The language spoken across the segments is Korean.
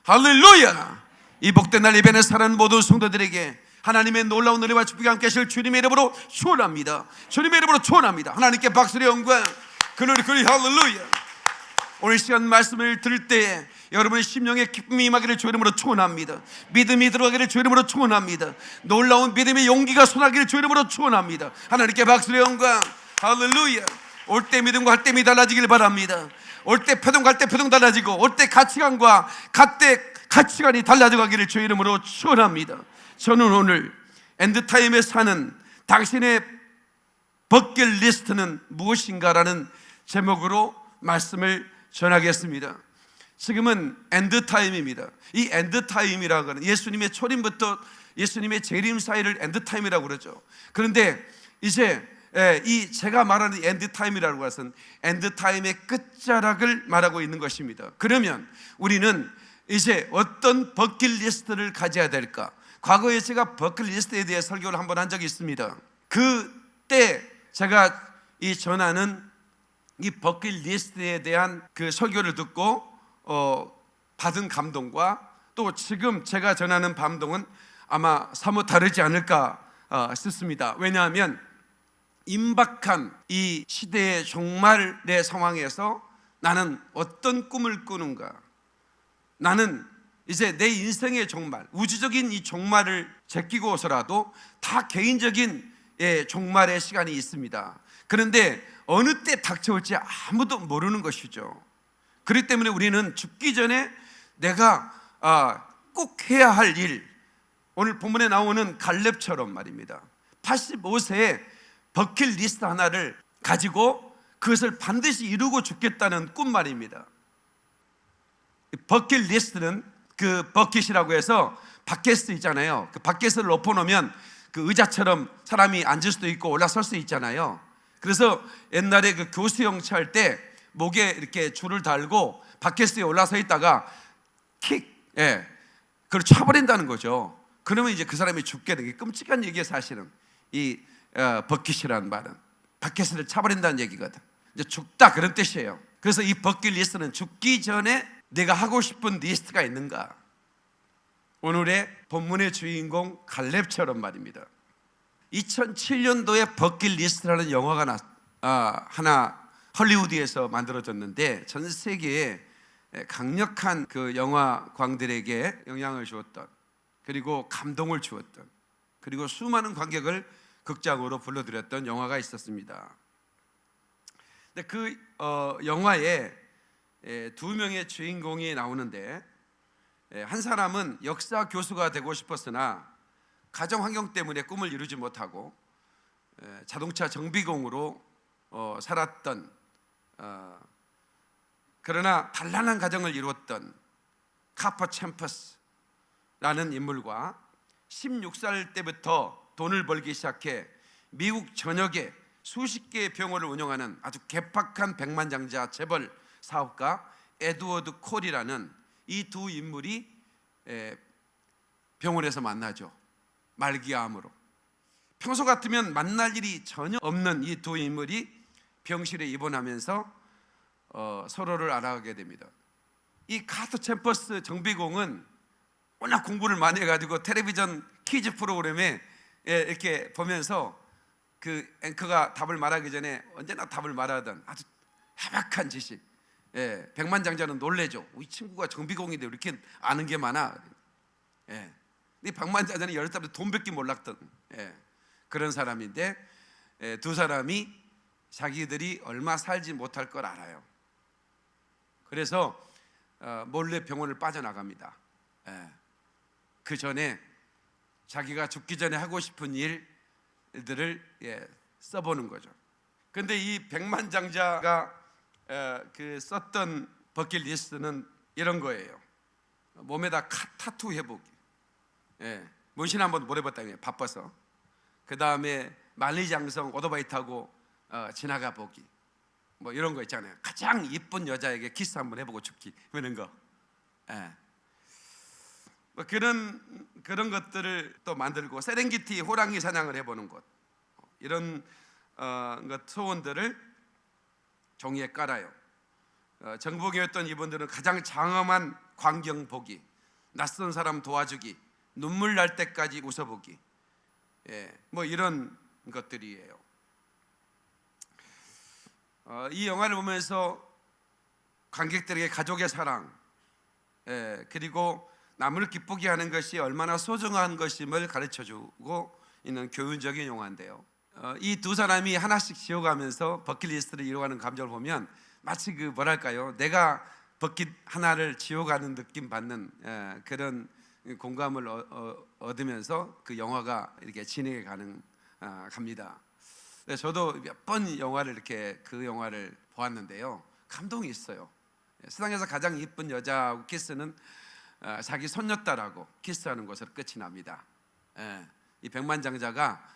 할렐루야. 이 복된 날 예배에 사는 모든 성도들에게 하나님의 놀라운 은혜와 축복이 함께 하실 주님의 이름으로 축원합니다. 주님의 이름으로 축원합니다. 하나님께 박수의 영광, 그노리 할렐루야. 오늘 시간 말씀을 들을 때에 여러분의 심령에 기쁨이 임하기를 주의 이름으로 축원합니다. 믿음이 들어가기를 주의 이름으로 축원합니다. 놀라운 믿음의 용기가 솟아나기를 주의 이름으로 축원합니다. 하나님께 박수의 영광, 할렐루야. 올 때 믿음과 할 때 믿음이 달라지길 바랍니다. 올 때 표정 갈 때 표정 달라지고, 올 때 가치관과 갈 때 가치관이 달라져 가기를 주의 이름으로 축원합니다. 저는 오늘 엔드타임에 사는 당신의 버킷리스트는 무엇인가라는 제목으로 말씀을 전하겠습니다. 지금은 엔드타임입니다. 이 엔드타임이라고 하는 예수님의 초림부터 예수님의 재림 사이를 엔드타임이라고 그러죠. 그런데 이제 이 제가 말하는 엔드타임이라는 것은 엔드타임의 끝자락을 말하고 있는 것입니다. 그러면 우리는 이제 어떤 버킷리스트를 가져야 될까? 과거에 제가 버킷리스트에 대해 설교를 한번 한 적이 있습니다. 그때 제가 이 전하는 이 버킷리스트에 대한 그 설교를 듣고 받은 감동과 또 지금 제가 전하는 감동은 아마 사뭇 다르지 않을까 싶습니다. 왜냐하면 임박한 이 시대의 종말의 상황에서 나는 어떤 꿈을 꾸는가, 나는 이제 내 인생의 종말, 우주적인 이 종말을 제끼고서라도 다 개인적인 종말의 시간이 있습니다. 그런데 어느 때 닥쳐올지 아무도 모르는 것이죠. 그렇기 때문에 우리는 죽기 전에 내가 꼭 해야 할 일, 오늘 본문에 나오는 갈렙처럼 말입니다. 85세에 버킷리스트 하나를 가지고 그것을 반드시 이루고 죽겠다는 꿈 말입니다. 버킷리스트는 그 버킷이라고 해서 바켓스 있잖아요. 그 바켓을 엎어놓으면 그 의자처럼 사람이 앉을 수도 있고 올라설 수 있잖아요. 그래서 옛날에 그 교수형 찰 때 목에 이렇게 줄을 달고 바켓스에 올라서 있다가 그걸 쳐버린다는 거죠. 그러면 이제 그 사람이 죽게 되게 끔찍한 얘기예요. 사실은 이 버킷이라는 말은 바켓을 쳐버린다는 얘기거든. 이제 죽다 그런 뜻이에요. 그래서 이 버킷리스트는 죽기 전에 내가 하고 싶은 리스트가 있는가? 오늘의 본문의 주인공 갈렙처럼 말입니다. 2007년도에 버킷리스트라는 영화가 하나 헐리우드에서 만들어졌는데 전 세계에 강력한 그 영화광들에게 영향을 주었던, 그리고 감동을 주었던, 그리고 수많은 관객을 극장으로 불러들였던 영화가 있었습니다. 근데 그 영화에 두 명의 주인공이 나오는데, 한 사람은 역사 교수가 되고 싶었으나 가정 환경 때문에 꿈을 이루지 못하고 자동차 정비공으로 살았던, 그러나 단란한 가정을 이루었던 카퍼 챔퍼스라는 인물과 16살 때부터 돈을 벌기 시작해 미국 전역에 수십 개의 병원을 운영하는 아주 개팍한 백만장자 재벌 사업가 에드워드 콜이라는 이 두 인물이 병원에서 만나죠. 말기암으로. 평소 같으면 만날 일이 전혀 없는 이 두 인물이 병실에 입원하면서 서로를 알아가게 됩니다. 이 카터 챔퍼스 정비공은 워낙 공부를 많이 해가지고 텔레비전 퀴즈 프로그램에 이렇게 보면서 그 앵커가 답을 말하기 전에 언제나 답을 말하던 아주 해박한 지식, 백만장자는 놀래죠. 이 친구가 정비공인데 이렇게 아는 게 많아. 이 백만장자는 10살 때 돈밖에 몰랐던 그런 사람인데, 두 사람이 자기들이 얼마 살지 못할 걸 알아요. 그래서 몰래 병원을 빠져나갑니다. 그 전에 자기가 죽기 전에 하고 싶은 일들을 써보는 거죠. 근데 이 백만장자가 그 썼던 버킷리스트는 이런 거예요. 몸에다 타투 해보기, 문신 한번 못 해봤다, 바빠서. 그 다음에 만리장성 오토바이 타고 지나가 보기, 뭐 이런 거 있잖아요. 가장 이쁜 여자에게 키스 한번 해보고 죽기, 이런 거. 뭐 그런 것들을 또 만들고, 세렝게티 호랑이 사냥을 해보는 것, 이런 것 소원들을 종이에 깔아요. 정복이었던 이분들은 가장 장엄한 광경 보기, 낯선 사람 도와주기, 눈물 날 때까지 웃어보기, 뭐 이런 것들이에요. 이 영화를 보면서 관객들에게 가족의 사랑, 그리고 남을 기쁘게 하는 것이 얼마나 소중한 것임을 가르쳐주고 있는 교훈적인 영화인데요. 이 두 사람이 하나씩 지어가면서 버킷리스트를 이루어가는 감정을 보면 마치 그 뭐랄까요, 내가 버킷 하나를 지어가는 느낌 받는 그런 공감을 얻으면서 그 영화가 이렇게 진행해 갑니다. 저도 몇 번 영화를 이렇게 그 영화를 보았는데요, 감동이 있어요. 세상에서 가장 이쁜 여자하고 키스는 자기 손녀딸하고 키스하는 것으로 끝이 납니다. 이 백만장자가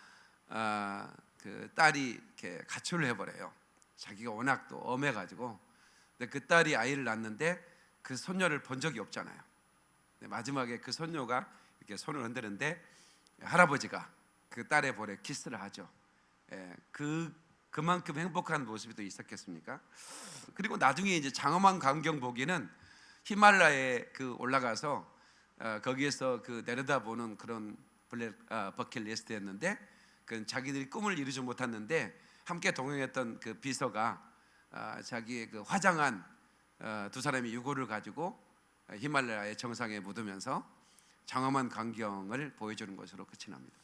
그 딸이 이렇게 가출을 해버려요. 자기가 워낙 또 엄해가지고. 근데 그 딸이 아이를 낳는데 그 손녀를 본 적이 없잖아요. 마지막에 그 손녀가 이렇게 손을 흔드는데 할아버지가 그 딸의 볼에 키스를 하죠. 그만큼 행복한 모습이 또 있었겠습니까? 그리고 나중에 이제 장엄한 광경 보기는 히말라야에 그 올라가서 거기에서 그 내려다보는 그런 버킷리스트였는데, 그 자기들이 꿈을 이루지 못했는데 함께 동행했던 그 비서가 자기의 그 화장한 두 사람의 유골을 가지고 히말라야의 정상에 묻으면서 장엄한 광경을 보여주는 것으로 끝이 납니다.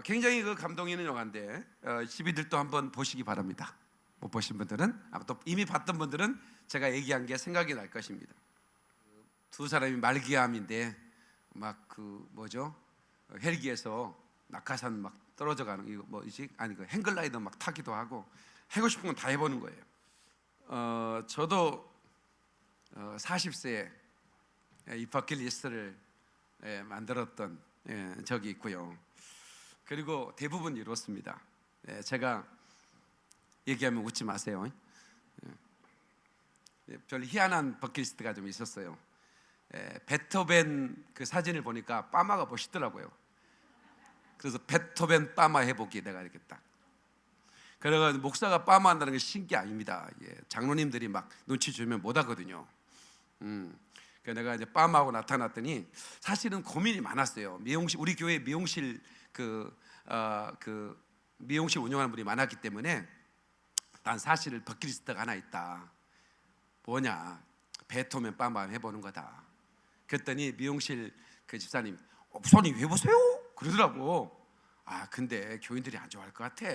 굉장히 그 감동 있는 영화인데 집이들도 한번 보시기 바랍니다. 못 보신 분들은, 또 이미 봤던 분들은 제가 얘기한 게 생각이 날 것입니다. 두 사람이 말기암인데 막 그 뭐죠, 헬기에서 낙하산 막 떨어져 가는, 이거 뭐지, 아니 그 행글라이더 막 타기도 하고 하고 싶은 건 다 해보는 거예요. 저도 40세에 이 버킷리스트를 만들었던 적이 있고요. 그리고 대부분 이뤘습니다. 제가 얘기하면 웃지 마세요. 별 희한한 버킷리스트가 좀 있었어요. 베토벤 그 사진을 보니까 빠마가 멋있더라고요. 그래서 베토벤 빠마 해보기 내가 이렇게 딱. 그래가지고 목사가 빠마 한다는 게 신기 아닙니다. 장로님들이 막 눈치 주면 못 하거든요. 그래서 내가 이제 빠마하고 나타났더니 사실은 고민이 많았어요. 미용실, 우리 교회 미용실 그 미용실 운영하는 분이 많았기 때문에 난 사실 버킷리스트가 하나 있다. 뭐냐, 베토벤 빠마 해보는 거다. 그랬더니 미용실 그 집사님, 목사님 왜 보세요? 그러더라고. 근데 교인들이 안 좋아할 것 같아.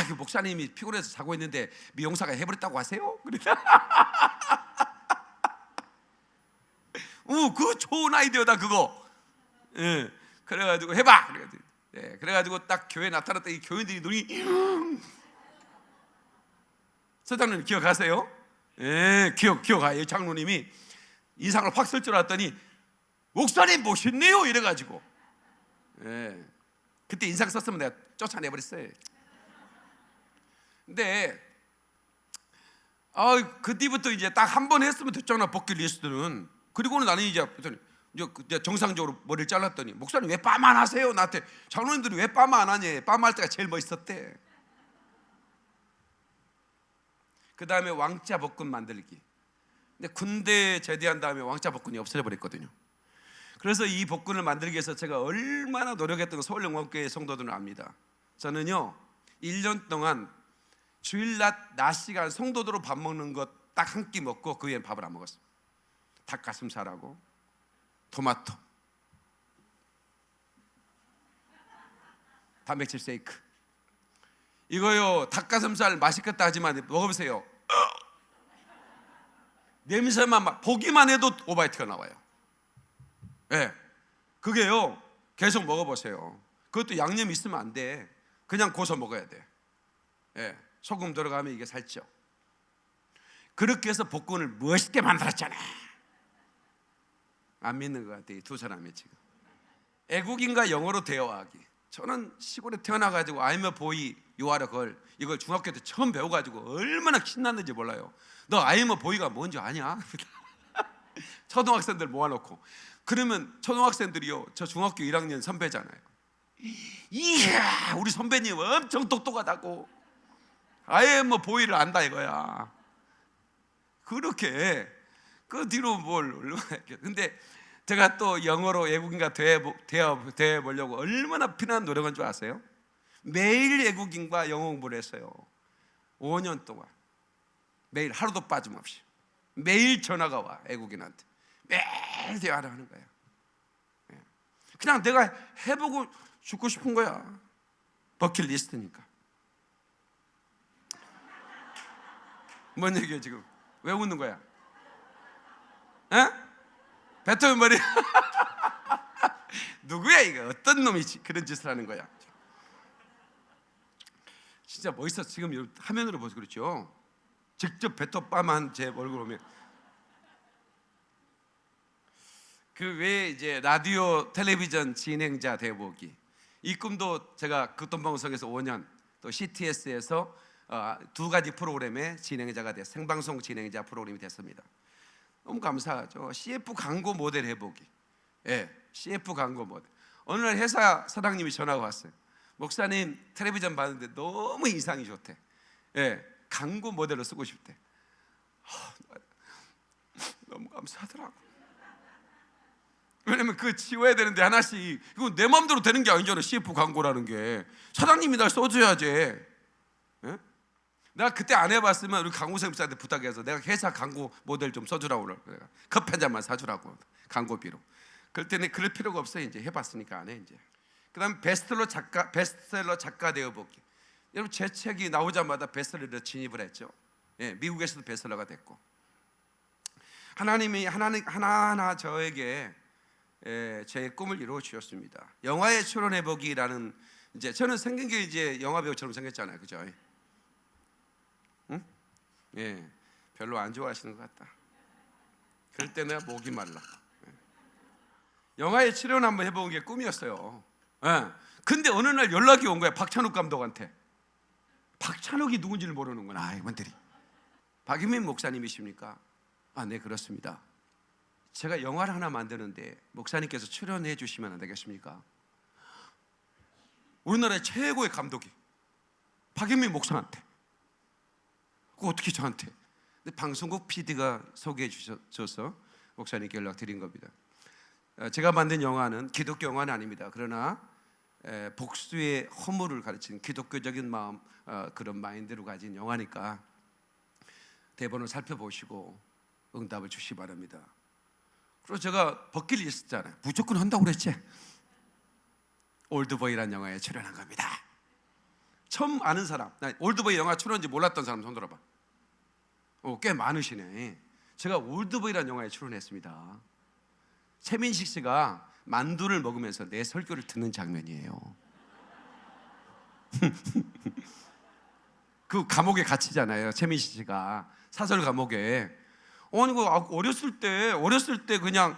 그 목사님이 피곤해서 자고 있는데 미용사가 해버렸다고 하세요? 그러더라. 그거 좋은 아이디어다 그거. 그래가지고 해봐. 그래가지고 딱 교회에 나타났더니 교인들이 눈이 서장님 기억하세요? 기억해요. 장로님이 인상을 확 쓸 줄 알았더니 목사님 멋있네요 이래가지고. 그때 인상 썼으면 내가 쫓아내버렸어요. 근데 그 뒤부터 이제 딱 한 번 했으면 됐잖아 버킷리스트는. 그리고는 나는 이제 정상적으로 머리를 잘랐더니 목사님 왜 빠마 안 하세요? 나한테 장로님들이 왜 빠마 안 하냐, 빠마 할 때가 제일 멋있었대. 그 다음에 왕자 복근 만들기. 근데 군대 제대한 다음에 왕자 복근이 없어져 버렸거든요. 그래서 이 복근을 만들기 위해서 제가 얼마나 노력했던 거 서울영광교회 성도들은 압니다. 저는요 1년 동안 주일 낮 시간 성도들로 밥 먹는 것 딱 한 끼 먹고 그 외엔 밥을 안 먹었어요. 닭가슴살하고 토마토, 단백질 쉐이크. 이거요 닭가슴살 맛있겠다 하지만 먹어보세요. 냄새만 보기만 해도 오바이트가 나와요. 그게요 계속 먹어보세요. 그것도 양념 있으면 안 돼. 그냥 고서 먹어야 돼. 소금 들어가면 이게 살쪄. 그렇게 해서 복근을 멋있게 만들었잖아. 안 믿는 것 같아 이 두 사람이 지금. 애국인과 영어로 대화하기. 저는 시골에 태어나가지고 I'm a boy, you are a girl 이걸 중학교 때 처음 배워가지고 얼마나 신났는지 몰라요. 너 I'm a boy가 뭔지 아냐? 초등학생들 모아놓고. 그러면 초등학생들이요 저 중학교 1학년 선배잖아요. 이야 우리 선배님 엄청 똑똑하다고 I'm a boy를 안다 이거야. 그렇게 그 뒤로 뭘 얼마나. 근데 제가 또 영어로 외국인과 대해 보려고 얼마나 피나는 노력한 줄 아세요? 매일 외국인과 영어 공부를 했어요. 5년 동안 매일 하루도 빠짐없이 매일 전화가 와. 외국인한테 매일 대화를 하는 거예요. 그냥 내가 해보고 죽고 싶은 거야. 버킷리스트니까. 뭔 얘기야 지금? 왜 웃는 거야? 에? 베토벤 머리. 누구야 이거? 어떤 놈이 그런 짓을 하는 거야? 진짜 멋있어. 지금 화면으로 보서 그렇죠. 직접 베토밤한 제 얼굴 보면 그 외에 이제 라디오 텔레비전 진행자 대보기, 이 꿈도 제가 극동방송에서 5년, 또 CTS에서 2가지 프로그램의 진행자가 돼서 생방송 진행자 프로그램이 됐습니다. 너무 감사하죠. CF 광고 모델 해보기. 예, CF 광고 모델. 어느 날 회사 사장님이 전화가 왔어요. 목사님 텔레비전 봤는데 너무 인상이 좋대. 예, 광고 모델로 쓰고 싶대. 너무 감사하더라고. 왜냐면 그거 지워야 되는데 하나씩, 이거 내 마음대로 되는 게 아니잖아. CF 광고라는 게 사장님이 날 써줘야지. 예? 내가 그때 안 해봤으면 우리 광고생님한테 부탁해서 내가 회사 광고 모델 좀 써주라고 그래. 커피 한 잔만 사주라고, 광고비로. 그럴 때는 그럴 필요가 없어. 이제 해봤으니까 안 해. 이제 그다음 베스트셀러 작가 되어보기. 여러분 제 책이 나오자마자 베스트셀러로 진입을 했죠. 예, 미국에서도 베스트셀러가 됐고, 하나님이 하나하나 저에게 제 꿈을 이루어 주셨습니다. 영화에 출연해보기라는, 이제 저는 생긴 게 이제 영화 배우처럼 생겼잖아요, 그죠? 응? 예, 별로 안 좋아하시는 것 같다. 그럴 때 내가 목이 말라. 영화에 출연 한번 해보는 게 꿈이었어요. 예. 근데 어느 날 연락이 온 거야, 박찬욱 감독한테. 박찬욱이 누군지를 모르는구나, 이분들이. 박유민 목사님이십니까? 아, 네, 그렇습니다. 제가 영화를 하나 만드는데 목사님께서 출연해 주시면 안 되겠습니까? 우리나라의 최고의 감독이 박유민 목사한테. 그거 어떻게 저한테? 근데 방송국 PD가 소개해 주셔서 목사님께 연락드린 겁니다. 제가 만든 영화는 기독교 영화는 아닙니다. 그러나 복수의 허물을 가르치는 기독교적인 마음, 그런 마인드로 가진 영화니까 대본을 살펴보시고 응답을 주시기 바랍니다. 그리고 제가 버킷리스트잖아요. 무조건 한다고 그랬지. 올드보이라는 영화에 출연한 겁니다. 처음 아는 사람, 나 올드보이 영화 출연한지 몰랐던 사람 손 들어봐. 꽤 많으시네. 제가 올드보이라는 영화에 출연했습니다. 최민식 씨가 만두를 먹으면서 내 설교를 듣는 장면이에요. 그 감옥에 갇히잖아요, 최민식 씨가. 사설 감옥에. 아니, 어렸을 때 그냥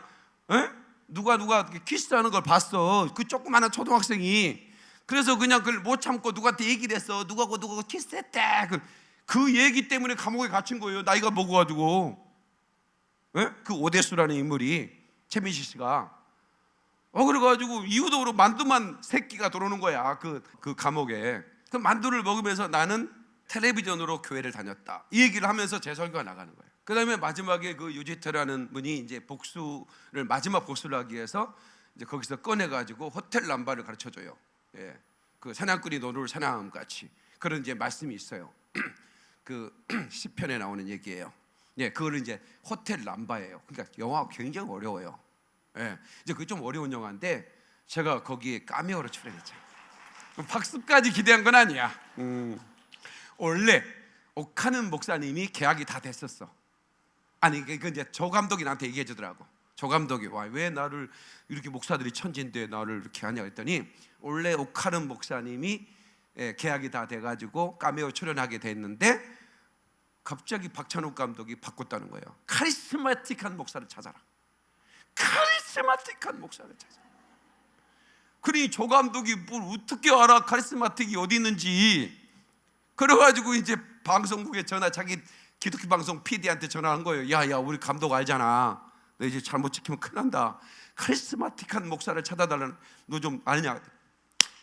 누가 키스하는 걸 봤어. 그 조그마한 초등학생이. 그래서 그냥 그걸 못 참고 누구한테 얘기를 했어. 누가고 키스했대. 그 얘기 때문에 감옥에 갇힌 거예요. 나이가 먹어가지고. 그 오대수라는 인물이, 최민식 씨가. 그래가지고 이유도 모르고 만두만 새끼가 들어오는 거야, 그 감옥에. 그 만두를 먹으면서 나는 텔레비전으로 교회를 다녔다, 이 얘기를 하면서 제 설교가 나가는 거예요. 그 다음에 마지막에 그 유지태라는 분이 이제 마지막 복수를 하기 위해서 이제 거기서 꺼내가지고 호텔 남바를 가르쳐줘요. 예, 그 사냥꾼이 노루를 사냥함 같이 그런 이제 말씀이 있어요. 그 시편에 나오는 얘기예요. 예, 그거는 이제 호텔 남바예요. 그러니까 영화가 굉장히 어려워요. 예, 이제 그게 좀 어려운 영화인데 제가 거기에 카메오로 출연했죠. 박수까지 기대한 건 아니야. 원래 옥하는 목사님이 계약이 다 됐었어. 아니, 그 이제 조 감독이 나한테 얘기해 주더라고. 조 감독이, 와, 왜 나를 이렇게 목사들이 천진데 나를 이렇게 하냐 했더니, 원래 옥하는 목사님이 계약이 다 돼가지고 카메오 출연하게 됐는데 갑자기 박찬욱 감독이 바꿨다는 거예요. 카리스마틱한 목사를 찾아라. 카리스마틱한 목사를 찾아라. 그러니 조 감독이 뭘 어떻게 알아, 카리스마틱이 어디 있는지. 그래가지고 이제 방송국에 자기 기독교 방송 PD한테 전화한 거예요. 야, 우리 감독 알잖아. 너 이제 잘못 찍히면 큰일 난다. 카리스마틱한 목사를 찾아달라는, 너 좀 아느냐?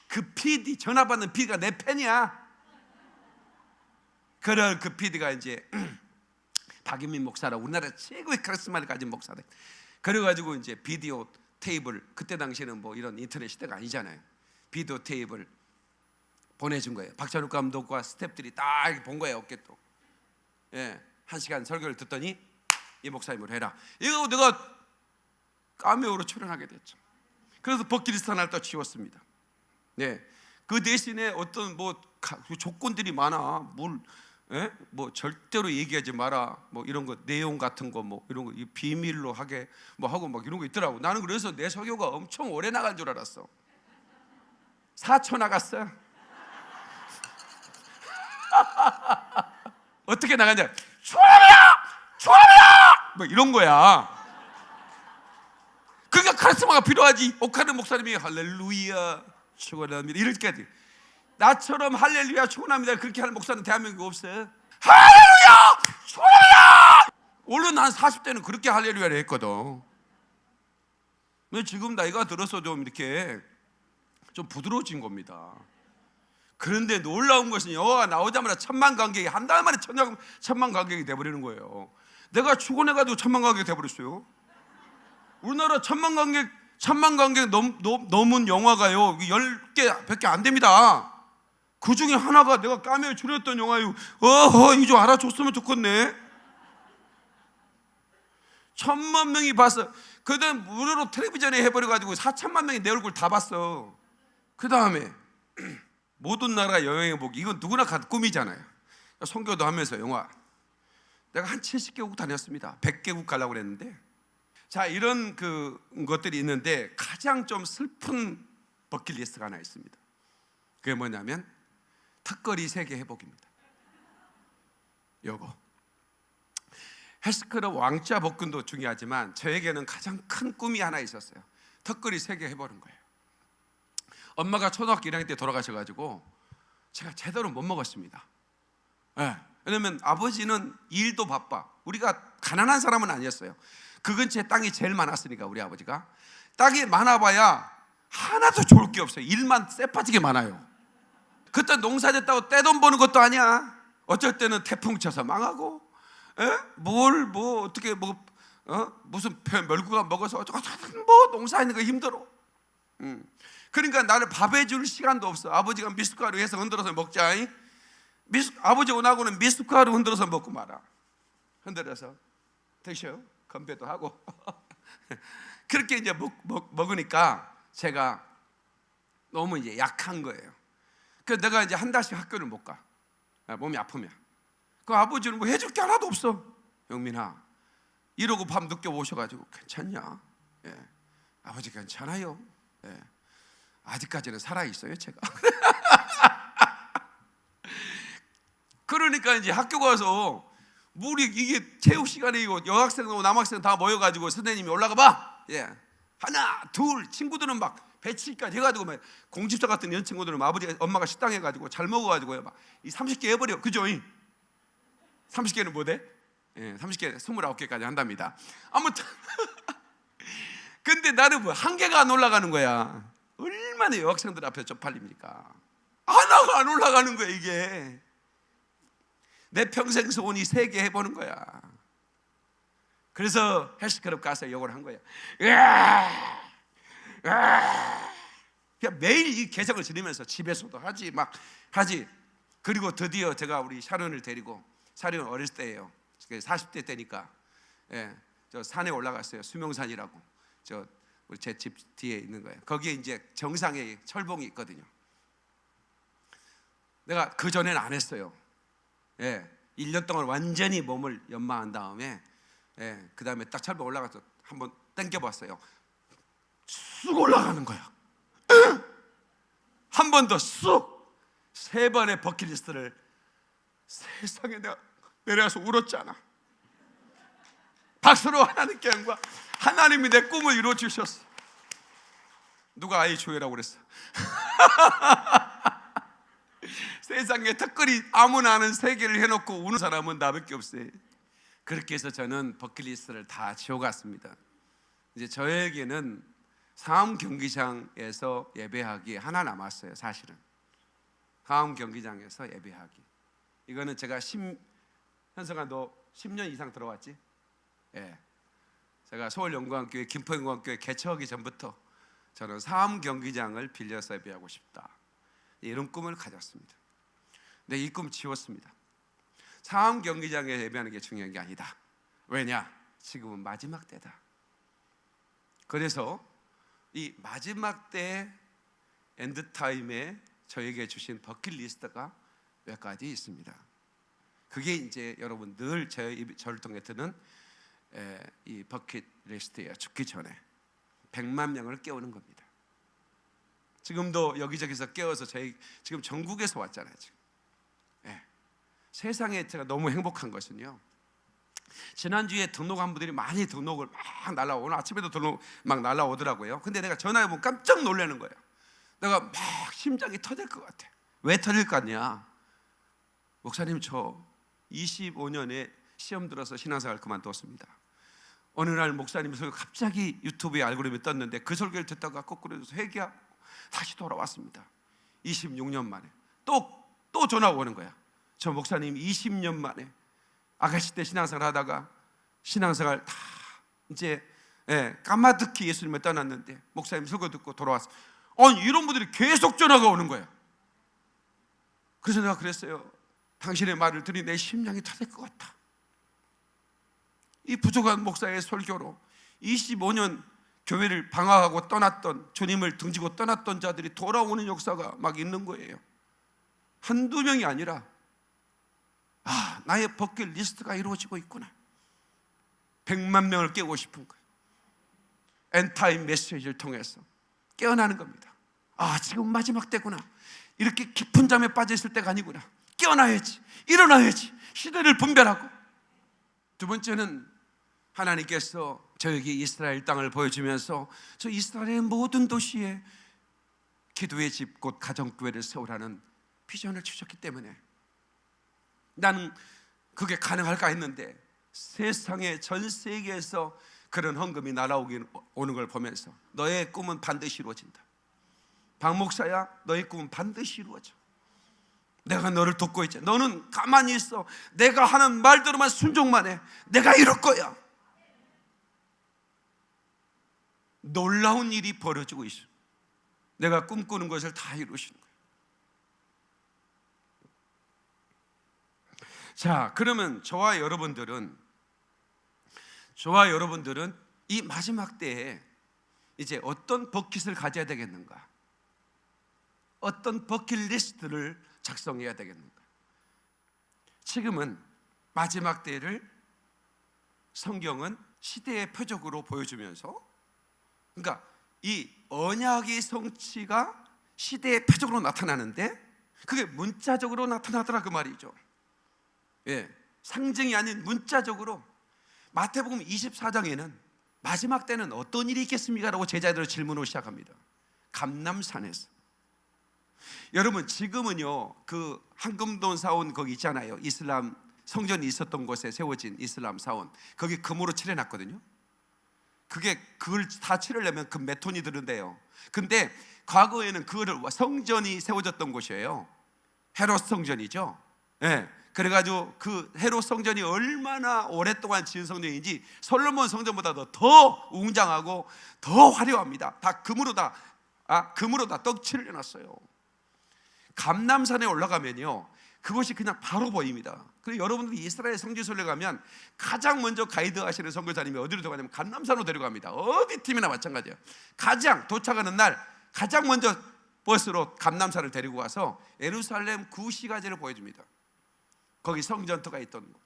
그 PD, 전화 받는 PD가 내 팬이야. 그래, 그 PD가 이제 박유민 목사라, 우리나라 최고의 카리스마를 가진 목사들. 그래가지고 이제 비디오 테이블, 그때 당시에는 뭐 이런 인터넷 시대가 아니잖아요. 비디오 테이블 보내준 거예요. 박찬욱 감독과 스태프들이 다 이렇게 본 거예요. 어깨도. 예, 1시간 설교를 듣더니 이 목사님을 해라. 이거 내가 카메오로 출연하게 됐죠. 그래서 버킷리스트 하나를 또 지웠습니다. 네, 그 대신에 어떤 뭐 조건들이 많아. 뭐 절대로 얘기하지 마라. 뭐 이런 거 내용 같은 거 뭐 이런 거 비밀로 하게 뭐 하고 막 이런 거 있더라고. 나는 그래서 내 설교가 엄청 오래 나갈 줄 알았어. 4초 나갔어요. 어떻게 나가냐? 주함이야! 뭐 이런 거야. 그러니까 카리스마가 필요하지. 오카르 목사님이 할렐루야 축원합니다 이렇게까지. 나처럼 할렐루야 축원합니다 그렇게 하는 목사는 대한민국에 없어요. 할렐루야 축원합니다. 원래 한 40대는 그렇게 할렐루야를 했거든. 근데 지금 나이가 들어서 좀 이렇게 좀 부드러워진 겁니다. 그런데 놀라운 것은 영화가 나오자마자 천만 관객이 한 달 만에 천만 관객이 돼버리는 거예요. 내가 축원해가지고 천만 관객이 돼버렸어요. 우리나라 천만 관객 넘은 영화가요 10개밖에 안 됩니다. 그 중에 하나가 내가 까메오 출연했던 영화요. 이거 좀 알아줬으면 좋겠네. 1,000만 명이 봤어. 그다음 무료로 텔레비전에 해버려가지고 4천만 명이 내 얼굴 다 봤어. 그 다음에 모든 나라 여행해보기, 이건 누구나 갖는 꿈이잖아요. 선교도 하면서 영화, 내가 한 70개국 다녔습니다. 100개국 가려고 그랬는데, 자, 이런 것들이 있는데 가장 좀 슬픈 버킷리스트가 하나 있습니다. 그게 뭐냐면 턱걸이 세계 회복입니다. 요거 헬스클럽 왕자 복근도 중요하지만 저에게는 가장 큰 꿈이 하나 있었어요. 턱걸이 세계 해보는 거예요. 엄마가 초등학교 1학년 때 돌아가셔가지고 제가 제대로 못 먹었습니다. 네. 왜냐면 아버지는 일도 바빠. 우리가 가난한 사람은 아니었어요. 그 근처에 땅이 제일 많았으니까. 우리 아버지가 땅이 많아봐야 하나도 좋을 게 없어요. 일만 쎄빠지게 많아요. 그때 농사짓다고 떼돈 버는 것도 아니야. 어쩔 때는 태풍 쳐서 망하고, 어떻게 무슨 멸구가 먹어서 뭐 농사하는 거 힘들어. 그러니까 나를 밥해 줄 시간도 없어. 아버지가 미숫가루 해서 흔들어서 먹자. 아버지 원하고는 미숫가루 흔들어서 먹고 말아. 흔들어서 드셔. 건배도 하고. 그렇게 이제 먹으니까 제가 너무 이제 약한 거예요. 그래서 내가 이제 한 달씩 학교를 못 가. 몸이 아프면. 그 아버지는 뭐 해줄 게 하나도 없어. 영민아, 이러고 밤 늦게 오셔가지고 괜찮냐? 예. 아버지 괜찮아요. 예. 아직까지는 살아있어요 제가. 그러니까 이제 학교 가서 우리 이게 체육 시간이고 여학생하고 남학생 다 모여가지고 선생님이 올라가 봐. 예. 하나 둘 친구들은 막 107까지 해가지고 막 공집사 같은 이런 친구들은 엄마가 식당 해가지고 잘 먹어가지고 막 이 30개 해버려. 그죠? 30개는 뭐 돼? 예, 30개 29개까지 한답니다. 아무튼 근데 나는 뭐 한 개가 안 올라가는 거야. 얼마나 여학생들 앞에 쪽팔립니까? 하나가 안 올라가는 거야. 이게 내 평생 소원이 3개 해보는 거야. 그래서 헬스클럽 가서 욕을 한 거야. 그냥 매일 이 개성을 지니면서 집에서도 하지. 그리고 드디어 제가 우리 샤론을 데리고, 샤론은 어렸을 때예요. 40대 때니까 저 산에 올라갔어요. 수명산이라고. 우리 제 집 뒤에 있는 거예요. 거기에 이제 정상에 철봉이 있거든요. 내가 그 전에는 안 했어요. 1년 동안 완전히 몸을 연마한 다음에 그 다음에 딱 철봉 올라가서 한번 당겨봤어요. 쑥 올라가는 거야. 한 번 더 쑥. 3번의 버킷리스트를 세상에 내가 내려가서 울었잖아. 박수로 하나님께 영광. 하나님이 내 꿈을 이루어 주셨어. 누가 아이 조회라고 그랬어. 세상에 턱걸이 아무나 하는 3개를 해놓고 우는 사람은 나밖에 없어요. 그렇게 해서 저는 버킷리스트를 다 지워갔습니다. 이제 저에게는 상암 경기장에서 예배하기 하나 남았어요. 사실은 상암 경기장에서 예배하기. 이거는 제가 현성아 너 10년 이상 들어왔지? 예. 제가 서울연구원교회 김포연구원교회 개척하기 전부터 저는 사암 경기장을 빌려서 예배하고 싶다, 이런 꿈을 가졌습니다. 근데 이 꿈 지웠습니다. 사암 경기장에 예배하는 게 중요한 게 아니다. 왜냐? 지금은 마지막 때다. 그래서 이 마지막 때 엔드타임에 저에게 주신 버킷리스트가 몇 가지 있습니다. 그게 이제 여러분 늘 저를 통해 듣는 이 버킷리스트예요. 죽기 전에 100만 명을 깨우는 겁니다. 지금도 여기저기서 깨워서 저희 지금 전국에서 왔잖아요. 지금. 세상에 제가 너무 행복한 것은요, 지난주에 등록한 분들이 많이 등록을 막 날라오고, 오늘 아침에도 등록 막 날라오더라고요. 근데 내가 전화해보면 깜짝 놀라는 거예요. 내가 막 심장이 터질 것 같아. 왜 터질 것 같냐? 목사님, 저 25년에 시험 들어서 신앙생활 그만뒀습니다. 어느 날 목사님 설교 갑자기 유튜브에 알고리즘이 떴는데 그 설교를 듣다가 거꾸로 해서 회개하고 다시 돌아왔습니다. 26년 만에 또 전화가 오는 거야. 저 목사님 20년 만에 아가씨 때 신앙생활 하다가 신앙생활 다 이제 까마득히 예수님을 떠났는데 목사님 설교 듣고 돌아왔어. 아니, 이런 분들이 계속 전화가 오는 거야. 그래서 내가 그랬어요. 당신의 말을 들으니 내 심장이 터질 것 같다. 이 부족한 목사의 설교로 25년 교회를 방황하고 떠났던, 주님을 등지고 떠났던 자들이 돌아오는 역사가 막 있는 거예요. 한두 명이 아니라 나의 버킷리스트가 이루어지고 있구나. 100만 명을 깨우고 싶은 거예요. 엔타임 메시지를 통해서 깨어나는 겁니다. 지금 마지막 때구나. 이렇게 깊은 잠에 빠져 있을 때가 아니구나. 깨어나야지, 일어나야지, 시대를 분별하고. 두 번째는 하나님께서 저에게 이스라엘 땅을 보여주면서 저 이스라엘의 모든 도시에 기도의 집 곧 가정교회를 세우라는 비전을 주셨기 때문에 나는 그게 가능할까 했는데, 세상에 전 세계에서 그런 헌금이 오는 걸 보면서 너의 꿈은 반드시 이루어진다. 박 목사야, 너의 꿈은 반드시 이루어져. 내가 너를 돕고 있지. 너는 가만히 있어. 내가 하는 말대로만 순종만 해. 내가 이룰 거야. 놀라운 일이 벌어지고 있어. 내가 꿈꾸는 것을 다 이루시는 거예요. 자, 그러면 저와 여러분들은 이 마지막 때에 이제 어떤 버킷을 가져야 되겠는가? 어떤 버킷리스트를 작성해야 되겠는가? 지금은 마지막 때를 성경은 시대의 표적으로 보여주면서, 그러니까 이 언약의 성취가 시대의 표적으로 나타나는데 그게 문자적으로 나타나더라 그 말이죠. 상징이 아닌 문자적으로. 마태복음 24장에는 마지막 때는 어떤 일이 있겠습니까? 라고 제자들을 질문을 시작합니다. 감람산에서. 여러분, 지금은요 그 황금돈 사원 거기 있잖아요. 이슬람 성전이 있었던 곳에 세워진 이슬람 사원, 거기 금으로 칠해놨거든요. 그걸 다 칠하려면 금 몇 톤이 드는데요. 근데 과거에는 그거를 성전이 세워졌던 곳이에요. 헤롯 성전이죠. 그래가지고 그 헤롯 성전이 얼마나 오랫동안 지은 성전인지 솔로몬 성전보다도 더 웅장하고 더 화려합니다. 다 금으로 다 떡칠을 해놨어요. 감람산에 올라가면요 그것이 그냥 바로 보입니다. 그리고 여러분들이 이스라엘 성지순례 가면 가장 먼저 가이드 하시는 선교사님이 어디로 데려가냐면 감람산으로 데려갑니다. 어디 팀이나 마찬가지예요. 가장 도착하는 날 가장 먼저 버스로 감람산을 데리고 가서 예루살렘 구시가지를 보여줍니다. 거기 성전터가 있던 곳.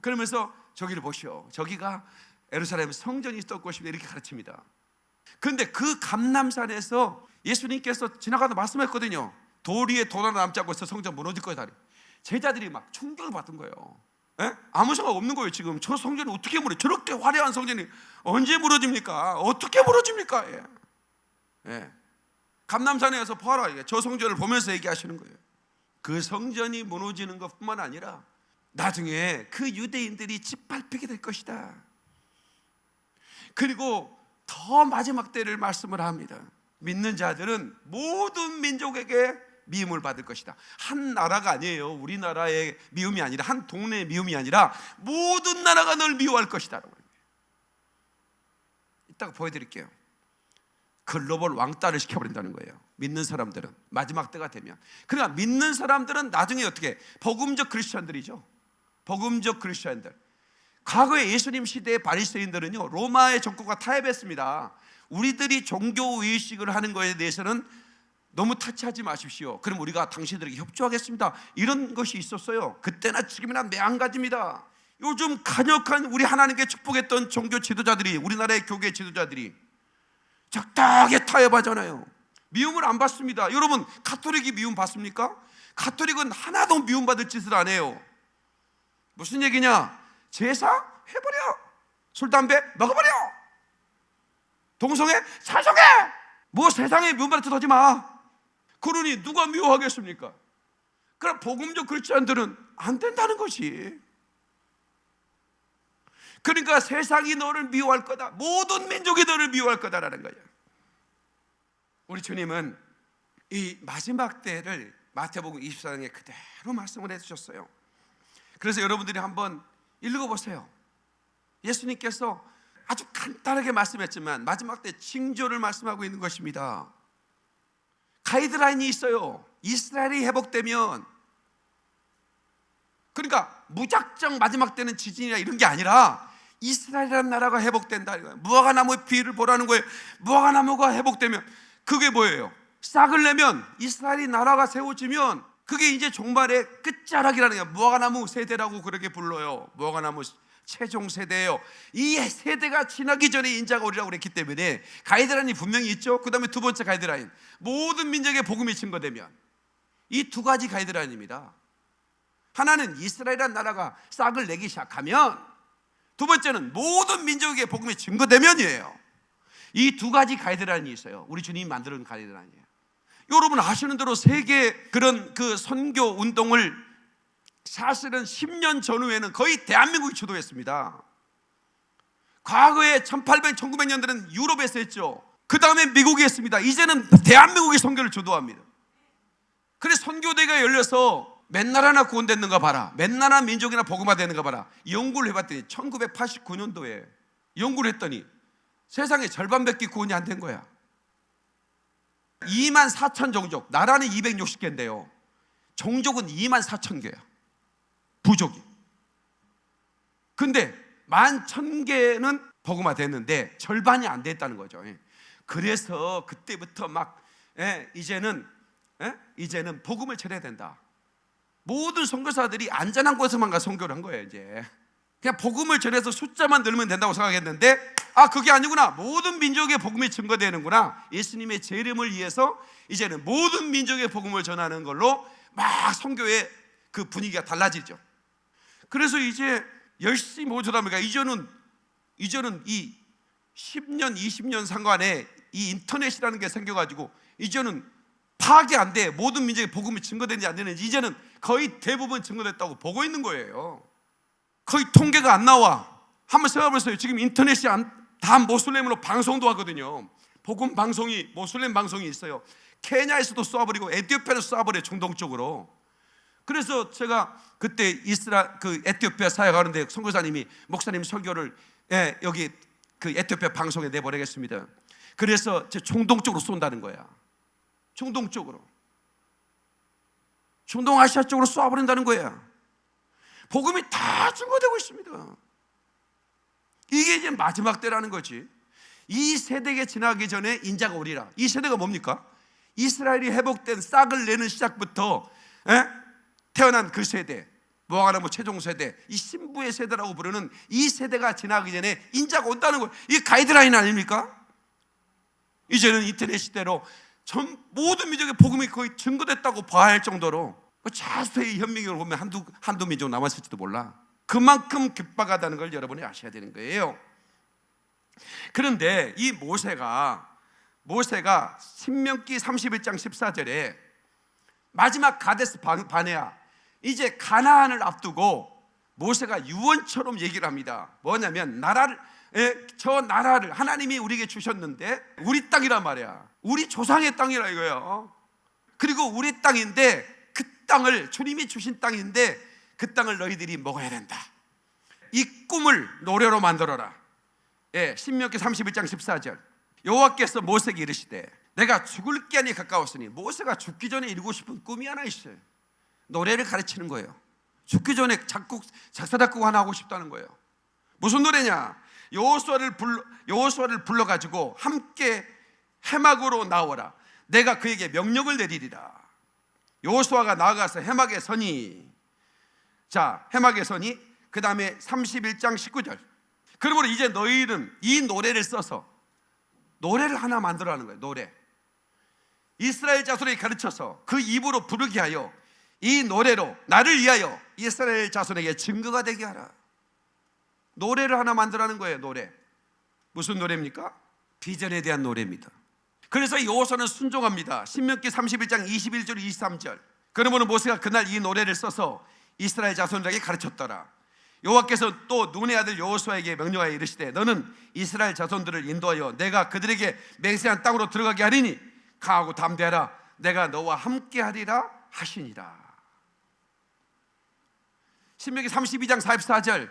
그러면서 저기를 보시오. 저기가 예루살렘 성전이 있었던 곳입니다. 이렇게 가르칩니다. 그런데 그 감람산에서 예수님께서 지나가다 말씀했거든요. 돌 위에 돌 하나 남지 않고 있어 성전 무너질 거다. 제자들이 막 충격을 받은 거예요. 아무 생각 없는 거예요. 지금 저 성전이 어떻게 무너져? 저렇게 화려한 성전이 언제 무너집니까? 어떻게 무너집니까? 감람산에 가서 봐라. 저 성전을 보면서 얘기하시는 거예요. 그 성전이 무너지는 것뿐만 아니라 나중에 그 유대인들이 짓밟히게 될 것이다. 그리고 더 마지막 때를 말씀을 합니다. 믿는 자들은 모든 민족에게 미움을 받을 것이다. 한 나라가 아니에요. 우리나라의 미움이 아니라, 한 동네의 미움이 아니라 모든 나라가 널 미워할 것이다. 이따가 보여드릴게요. 글로벌 왕따를 시켜버린다는 거예요. 믿는 사람들은 마지막 때가 되면. 그러니까 믿는 사람들은 나중에 어떻게 복음적 크리스천들이죠. 복음적 크리스천들. 과거에 예수님 시대의 바리새인들은요 로마의 정권과 타협했습니다. 우리들이 종교 의식을 하는 것에 대해서는 너무 타치하지 마십시오. 그럼 우리가 당신들에게 협조하겠습니다. 이런 것이 있었어요. 그때나 지금이나 매한가지입니다. 요즘 간역한 우리 하나님께 축복했던 종교 지도자들이, 우리나라의 교계 지도자들이 적당하게 타협하잖아요. 미움을 안 받습니다. 여러분, 가톨릭이 미움 받습니까? 가톨릭은 하나도 미움받을 짓을 안 해요. 무슨 얘기냐? 제사 해버려. 술 담배 먹어버려. 동성애 찬성해. 뭐 세상에 미움받을 짓 하지 마. 그러니 누가 미워하겠습니까? 그럼 복음적 크리스천들은 안 된다는 것이. 그러니까 세상이 너를 미워할 거다, 모든 민족이 너를 미워할 거다라는 거예요. 우리 주님은 이 마지막 때를 마태복음 24장에 그대로 말씀을 해주셨어요. 그래서 여러분들이 한번 읽어보세요. 예수님께서 아주 간단하게 말씀했지만 마지막 때 징조를 말씀하고 있는 것입니다. 가이드라인이 있어요. 이스라엘이 회복되면, 그러니까 무작정 마지막 때는 지진이나 이런 게 아니라 이스라엘이라는 나라가 회복된다. 무화과나무의 비를 보라는 거예요. 무화과나무가 회복되면 그게 뭐예요? 싹을 내면 이스라엘이 나라가 세워지면 그게 이제 종말의 끝자락이라는 거예요. 무화과나무 세대라고 그렇게 불러요. 무화과나무 최종 세대예요. 이 세대가 지나기 전에 인자가 오리라고 그랬기 때문에 가이드라인이 분명히 있죠. 그 다음에 두 번째 가이드라인, 모든 민족의 복음이 증거되면. 이 두 가지 가이드라인입니다. 하나는 이스라엘이라는 나라가 싹을 내기 시작하면, 두 번째는 모든 민족에게 복음이 증거되면이에요. 이 두 가지 가이드라인이 있어요. 우리 주님이 만들어준 가이드라인이에요. 여러분 아시는 대로 세계 그런 그 선교 운동을 사실은 10년 전후에는 거의 대한민국이 주도했습니다. 과거에 1800, 1900년대는 유럽에서 했죠. 그 다음에 미국이 했습니다. 이제는 대한민국이 선교를 주도합니다. 그래서 선교대회가 열려서 몇 나라나 구원됐는가 봐라, 몇 나라 민족이나 복음화되는가 봐라. 연구를 해봤더니 1989년도에 연구를 했더니 세상에 절반밖에 구원이 안 된 거야. 24,000 종족, 나라는 260개인데요 종족은 24,000개야, 부족이. 근데 11,000개는 복음화 됐는데 절반이 안 됐다는 거죠. 그래서 그때부터 막 이제는 복음을 전해야 된다. 모든 선교사들이 안전한 곳에만 가 선교를 한 거예요. 이제 그냥 복음을 전해서 숫자만 늘면 된다고 생각했는데, 그게 아니구나. 모든 민족의 복음이 증거되는구나. 예수님의 재림을 위해서 이제는 모든 민족의 복음을 전하는 걸로 막 선교의 그 분위기가 달라지죠. 그래서 이제 열심히 모자랍니까? 이제는 이 10년, 20년 상관에 이 인터넷이라는 게 생겨가지고 이제는 파악이 안 돼. 모든 민족의 복음이 증거되는지 안 되는지 이제는 거의 대부분 증거됐다고 보고 있는 거예요. 거의 통계가 안 나와. 한번 생각해보세요. 지금 인터넷이 다 모슬렘으로 방송도 하거든요. 복음 방송이, 모슬렘 방송이 있어요. 케냐에서도 쏴버리고 에티오피아에서 쏴버려요, 중동 쪽으로. 그래서 제가 그때 에티오피아 사역 하는데 선교사님이, 목사님 설교를 여기 그 에티오피아 방송에 내보내겠습니다. 그래서 제 중동 쪽으로 쏜다는 거야. 중동 쪽으로, 중동 아시아 쪽으로 쏴버린다는 거야. 복음이 다 증거되고 있습니다. 이게 이제 마지막 때라는 거지. 이 세대가 지나기 전에 인자가 오리라. 이 세대가 뭡니까? 이스라엘이 회복된 싹을 내는 시작부터 태어난 그 세대, 무화과나무 최종 세대, 이 신부의 세대라고 부르는 이 세대가 지나기 전에 인자가 온다는 거예요. 이게 가이드라인 아닙니까? 이제는 인터넷 시대로 모든 민족의 복음이 거의 증거됐다고 봐야 할 정도로, 자수의 현미경을 보면 한두 민족 남았을지도 몰라. 그만큼 급박하다는 걸 여러분이 아셔야 되는 거예요. 그런데 이 모세가 신명기 31장 14절에 마지막 가데스 바네아, 이제 가나안을 앞두고 모세가 유언처럼 얘기를 합니다. 뭐냐면 저 나라를 하나님이 우리에게 주셨는데 우리 땅이란 말이야. 우리 조상의 땅이라 이거예요. 그리고 우리 땅인데 그 땅을, 주님이 주신 땅인데 그 땅을 너희들이 먹어야 된다. 이 꿈을 노래로 만들어라. 신명기 31장 14절. 여호와께서 모세에게 이르시되 내가 죽을 기한이 가까웠으니, 모세가 죽기 전에 이루고 싶은 꿈이 하나 있어요. 노래를 가르치는 거예요. 죽기 전에 작사 작곡 하나 하고 싶다는 거예요. 무슨 노래냐? 여호수아를 불러가지고 함께 해막으로 나오라. 내가 그에게 명령을 내리리라. 여호수아가 나아가서 해막에 서니, 자, 해막에 서니 그 다음에 31장 19절. 그러므로 이제 너희는 이 노래를 써서 노래를 하나 만들어라는 거예요. 노래. 이스라엘 자손에게 가르쳐서 그 입으로 부르게 하여 이 노래로 나를 위하여 이스라엘 자손에게 증거가 되게 하라. 노래를 하나 만들라는 거예요. 노래. 무슨 노래입니까? 비전에 대한 노래입니다. 그래서 여호수아는 순종합니다. 신명기 31장 21절 23절. 그러므로 모세가 그날 이 노래를 써서 이스라엘 자손들에게 가르쳤더라. 여호와께서 또 눈의 아들 여호수아에게 명령하여 이르시되 너는 이스라엘 자손들을 인도하여 내가 그들에게 맹세한 땅으로 들어가게 하리니 강하고 담대하라. 내가 너와 함께 하리라 하시니라. 신명기 32장 44절.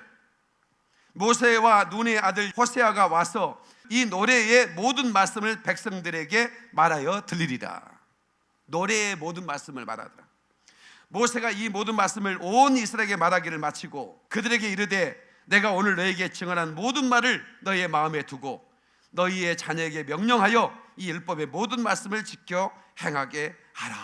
모세와 눈의 아들 호세아가 와서 이 노래의 모든 말씀을 백성들에게 말하여 들리리라. 노래의 모든 말씀을 말하더라. 모세가 이 모든 말씀을 온 이스라엘에게 말하기를 마치고 그들에게 이르되 내가 오늘 너에게 증언한 모든 말을 너희의 마음에 두고 너희의 자녀에게 명령하여 이 율법의 모든 말씀을 지켜 행하게 하라.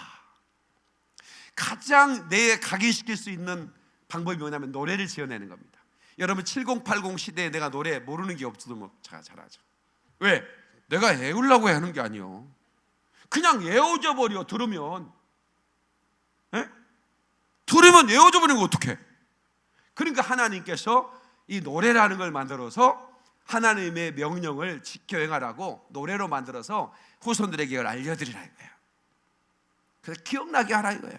가장 내 각인시킬 수 있는 방법이 뭐냐면 노래를 지어내는 겁니다. 여러분 7080 시대에 내가 노래 모르는 게 없어도 뭐 잘하죠. 왜? 내가 외우려고 하는 게 아니요. 그냥 외워져 버려. 들으면 외워져 버리는 거 어떡해? 그러니까 하나님께서 이 노래라는 걸 만들어서 하나님의 명령을 지켜 행하라고 노래로 만들어서 후손들에게 이걸 알려드리라 이거예요. 그래서 기억나게 하라 이거예요.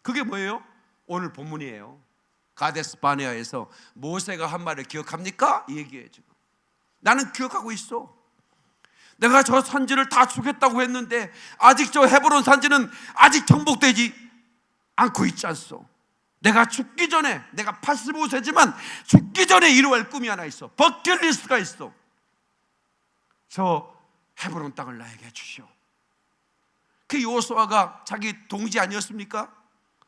그게 뭐예요? 오늘 본문이에요. 가데스 바네아에서 모세가 한 말을 기억합니까? 이 얘기예요. 지금 나는 기억하고 있어. 내가 저 산지를 다 주겠다고 했는데 아직 저 헤브론 산지는 아직 정복되지 않고 있지 않소. 내가 죽기 전에, 내가 85세지만 죽기 전에 이루어갈 꿈이 하나 있어. 버킷리스트가 있어. 저 헤브론 땅을 나에게 주시오. 그 여호수아가 자기 동지 아니었습니까?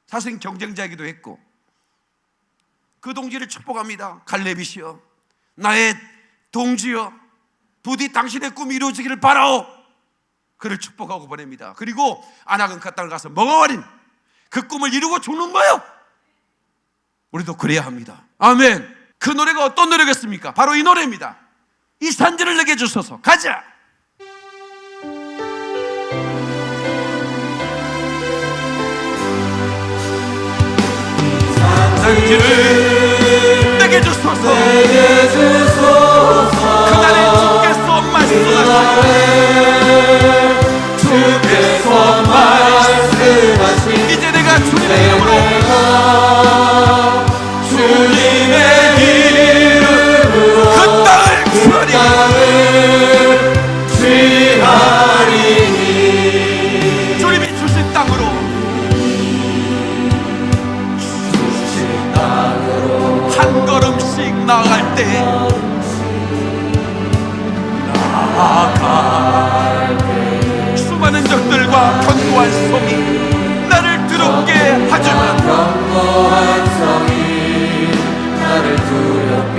사실 경쟁자이기도 했고 그 동지를 축복합니다. 갈렙이시여, 나의 동지여, 부디 당신의 꿈이 이루어지기를 바라오. 그를 축복하고 보냅니다. 그리고 아낙은카 땅을 가서 먹어버린 그 꿈을 이루고 죽는 거예요. 우리도 그래야 합니다. 아멘. 그 노래가 어떤 노래겠습니까? 바로 이 노래입니다. 이 산지를 내게 주소서. 가자. 산지를 내게 주소서. 그날에 주께서 말씀하신 이제 내가 주님의 이름으로 그 땅을 취하리니 주님이 주신 땅으로 한 걸음씩 나아갈 때 수많은 적들과 견고한 성이 나를 두렵게 하지만 견고한 성이 나를 두렵게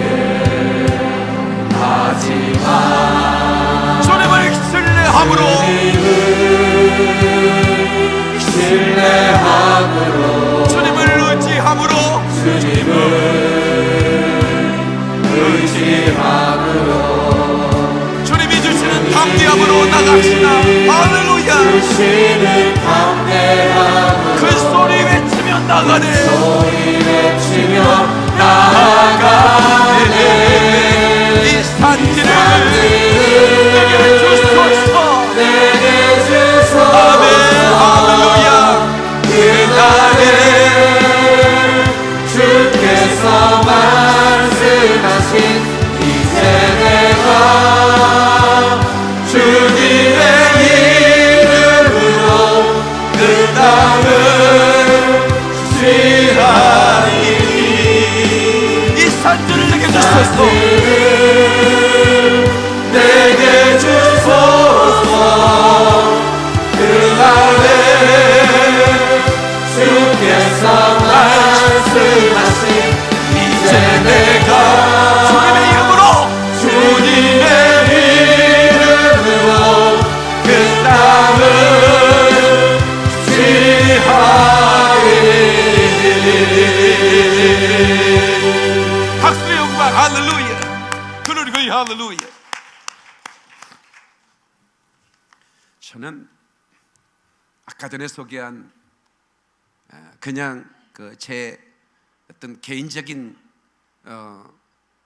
하지만 주님을 신뢰함으로 주님을 의지함으로 주님이 주시는 담대함으로 나갑시다. 할렐루야. 그 소리 외치며 나가네. 이 산지를 내게 주소서. 아멘. 할렐루야. 그날에 주께서 말씀하신 이제 내가 주님의 이름으로 그 땅을 취하리니 이 산지를 내게 주소서. 말씀하신 이제 내가 주님의 이름으로 그 땅을 취하리. 박수의 영광. 할렐루야. 그러니 할렐루야. 저는 아까 전에 소개한 그냥 제 어떤 개인적인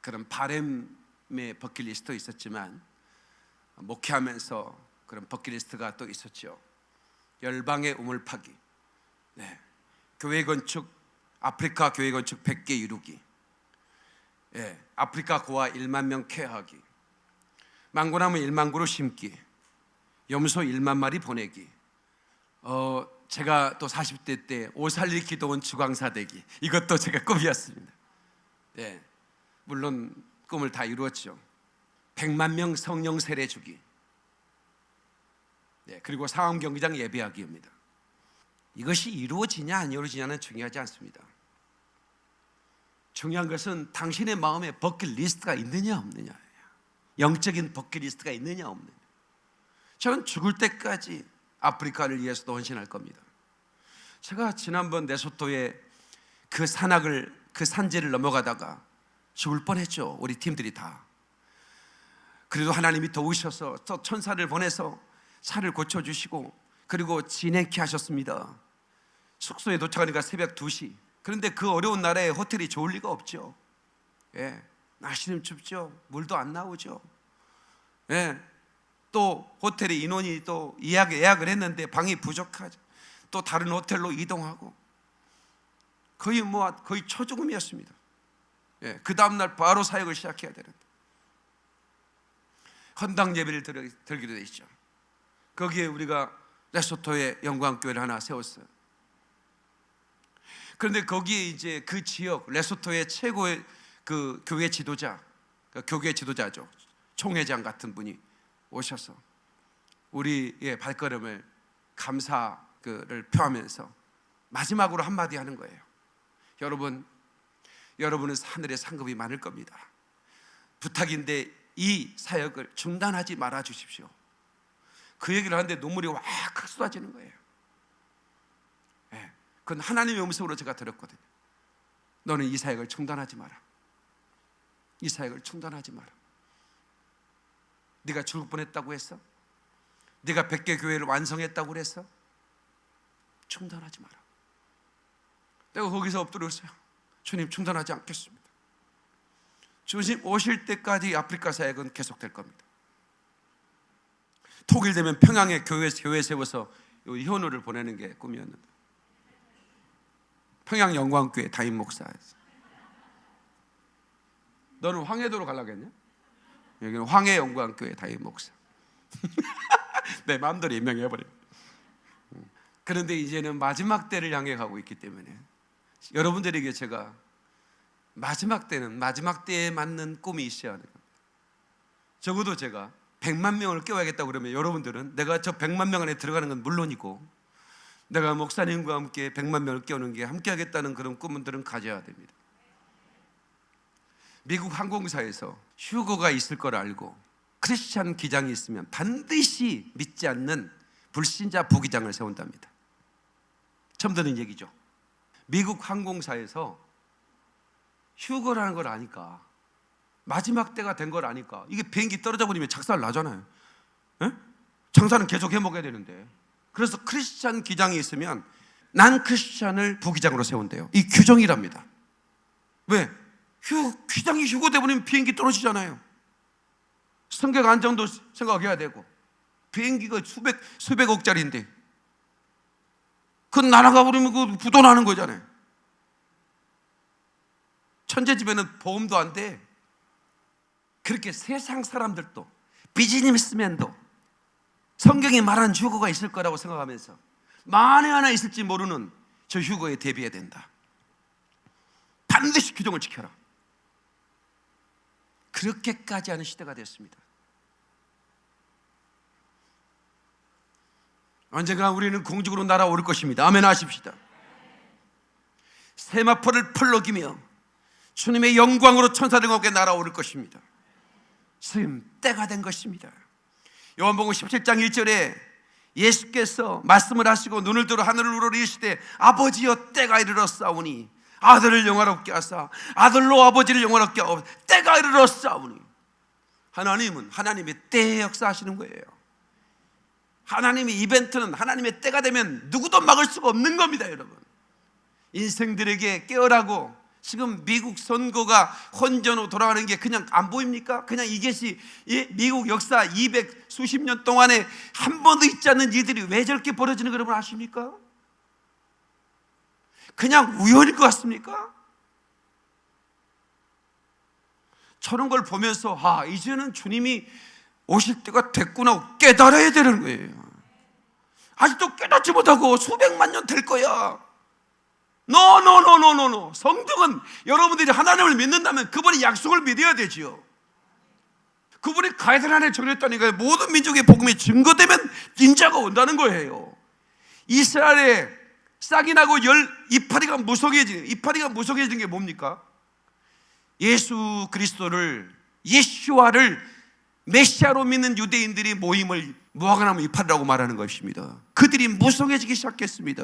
그런 바램의 버킷리스트도 있었지만, 목회하면서 그런 버킷리스트가 또 있었죠. 열방의 우물 파기, 교회 건축, 아프리카 교회 건축 100개 이루기, 아프리카 고아 1만 명 케어하기, 망고나무 1만 그루 심기, 염소 1만 마리 보내기, 제가 또 40대 때 오살리 기도원 주광사 되기, 이것도 제가 꿈이었습니다. 물론 꿈을 다 이루었죠. 100만 명 성령 세례 주기, 그리고 상암 경기장 예배하기입니다. 이것이 이루어지냐 안 이루어지냐는 중요하지 않습니다. 중요한 것은 당신의 마음에 버킷리스트가 있느냐 없느냐예요. 영적인 버킷리스트가 있느냐 없느냐. 저는 죽을 때까지 아프리카를 위해서도 헌신할 겁니다. 제가 지난번 레소토에 그 산지를 넘어가다가 죽을 뻔했죠. 우리 팀들이 다. 그래도 하나님이 도우셔서 저 천사를 보내서 차를 고쳐주시고, 그리고 진행케 하셨습니다. 숙소에 도착하니까 새벽 2시. 그런데 그 어려운 나라에 호텔이 좋을 리가 없죠. 날씨는 춥죠. 물도 안 나오죠. 또 호텔의 인원이 또 예약을 했는데 방이 부족하죠. 또 다른 호텔로 이동하고, 거의 초죽음이었습니다. 그 다음날 바로 사역을 시작해야 되는데, 헌당 예배를 드리기로 되죠. 거기에 우리가 레소토에 영광교회를 하나 세웠어요. 그런데 거기에 이제 그 지역 레소토의 최고의 그 교회 지도자, 교회 지도자죠, 총회장 같은 분이 오셔서 우리의 발걸음을 감사를 표하면서 마지막으로 한마디 하는 거예요. 여러분은 하늘에 상급이 많을 겁니다. 부탁인데 이 사역을 중단하지 말아 주십시오. 그 얘기를 하는데 눈물이 확 쏟아지는 거예요. 그건 하나님의 음성으로 제가 들었거든요. 너는 이 사역을 중단하지 마라. 이 사역을 중단하지 마라. 네가 죽을 뻔했다고 했어? 네가 100개 교회를 완성했다고 그랬어? 중단하지 마라. 내가 거기서 엎드렸어요. 주님, 중단하지 않겠습니다. 주님 오실 때까지 아프리카 사역은 계속될 겁니다. 토요일 되면 평양에 교회 세워서 현우를 보내는 게 꿈이었는데, 평양 영광교회 담임 목사였어. 너는 황해도로 가려고 했냐? 여기는 황해 영광교회 담임 목사. 내 마음대로 임명해버려. 그런데 이제는 마지막 때를 향해 가고 있기 때문에 여러분들에게 제가 마지막 때에 맞는 꿈이 있어야 하는 겁니다. 적어도 제가 100만 명을 깨워야겠다고 그러면 여러분들은 내가 저 100만 명 안에 들어가는 건 물론이고, 내가 목사님과 함께 100만 명을 깨우는 게 함께 하겠다는 그런 꿈들은 가져야 됩니다. 미국 항공사에서 휴거가 있을 걸 알고 크리스찬 기장이 있으면 반드시 믿지 않는 불신자 부기장을 세운답니다. 처음 듣는 얘기죠. 미국 항공사에서 휴거라는 걸 아니까, 마지막 때가 된 걸 아니까, 이게 비행기 떨어져 버리면 작살 나잖아요. 장사는 계속 해먹어야 되는데, 그래서 크리스찬 기장이 있으면 난 크리스찬을 부기장으로 세운대요. 이 규정이랍니다. 왜? 기장이 휴거돼 버리면 비행기 떨어지잖아요. 승객 안전도 생각해야 되고, 비행기가 수백억짜리인데 그건 날아가 버리면 그 부도나는 거잖아요. 천재집에는 보험도 안 돼. 그렇게 세상 사람들도, 비즈니스맨도 성경이 말한 휴거가 있을 거라고 생각하면서 만에 하나 있을지 모르는 저 휴거에 대비해야 된다. 반드시 규정을 지켜라. 그렇게까지 하는 시대가 됐습니다. 언젠가 우리는 공중으로 날아오를 것입니다. 아멘 하십시다. 세마포를 펄럭이며 주님의 영광으로 천사들과 함께 날아오를 것입니다. 지금 때가 된 것입니다. 요한복음 17장 1절에 예수께서 말씀을 하시고 눈을 들어 하늘을 우러리시되 아버지여 때가 이르렀사오니 아들을 영화롭게 하사 아들로 아버지를 영화롭게 하오 때가 이르렀사오니. 하나님은 하나님의 때에 역사하시는 거예요. 하나님의 이벤트는 하나님의 때가 되면 누구도 막을 수가 없는 겁니다. 여러분, 인생들에게 깨어라고 지금 미국 선거가 혼전으로 돌아가는 게 그냥 안 보입니까? 그냥 이것이 미국 역사 200 수십 년 동안에 한 번도 있지 않는 일들이 왜 저렇게 벌어지는 거 여러분 아십니까? 그냥 우연일 것 같습니까? 저런 걸 보면서 이제는 주님이 오실 때가 됐구나 깨달아야 되는 거예요. 아직도 깨닫지 못하고 수백만 년 될 거야. 노. 성경은 여러분들이 하나님을 믿는다면 그분의 약속을 믿어야 되지요. 그분이 가이드라인 안에 정했다니까요. 모든 민족의 복음이 증거되면 인자가 온다는 거예요. 이스라엘에 싹이 나고 이파리가 무성해지는 게 뭡니까? 예수 그리스도를, 예슈아를 메시아로 믿는 유대인들이 모임을 무화과나무 이파리라고 말하는 것입니다. 그들이 무성해지기 시작했습니다.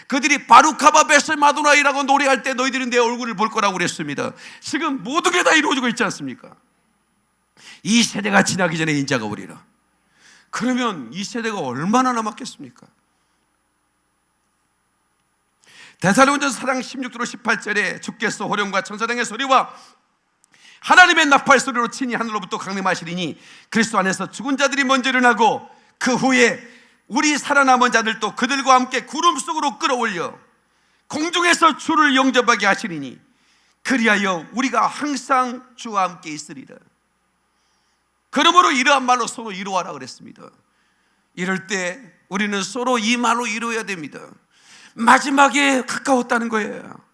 그들이 바루카바 베셀 마도나이라고 노래할 때 너희들은 내 얼굴을 볼 거라고 그랬습니다. 지금 모든 게 다 이루어지고 있지 않습니까? 이 세대가 지나기 전에 인자가 오리라. 그러면 이 세대가 얼마나 남았겠습니까? 데살로니가전서 4장 16절 18절에 주께서 호령과 천사장의 소리와 하나님의 나팔 소리로 친히 하늘로부터 강림하시리니 그리스도 안에서 죽은 자들이 먼저 일어나고 그 후에 우리 살아남은 자들도 그들과 함께 구름 속으로 끌어올려 공중에서 주를 영접하게 하시리니 그리하여 우리가 항상 주와 함께 있으리라. 그러므로 이러한 말로 서로 이루어라 그랬습니다. 이럴 때 우리는 서로 이 말로 이루어야 됩니다. 마지막에 가까웠다는 거예요.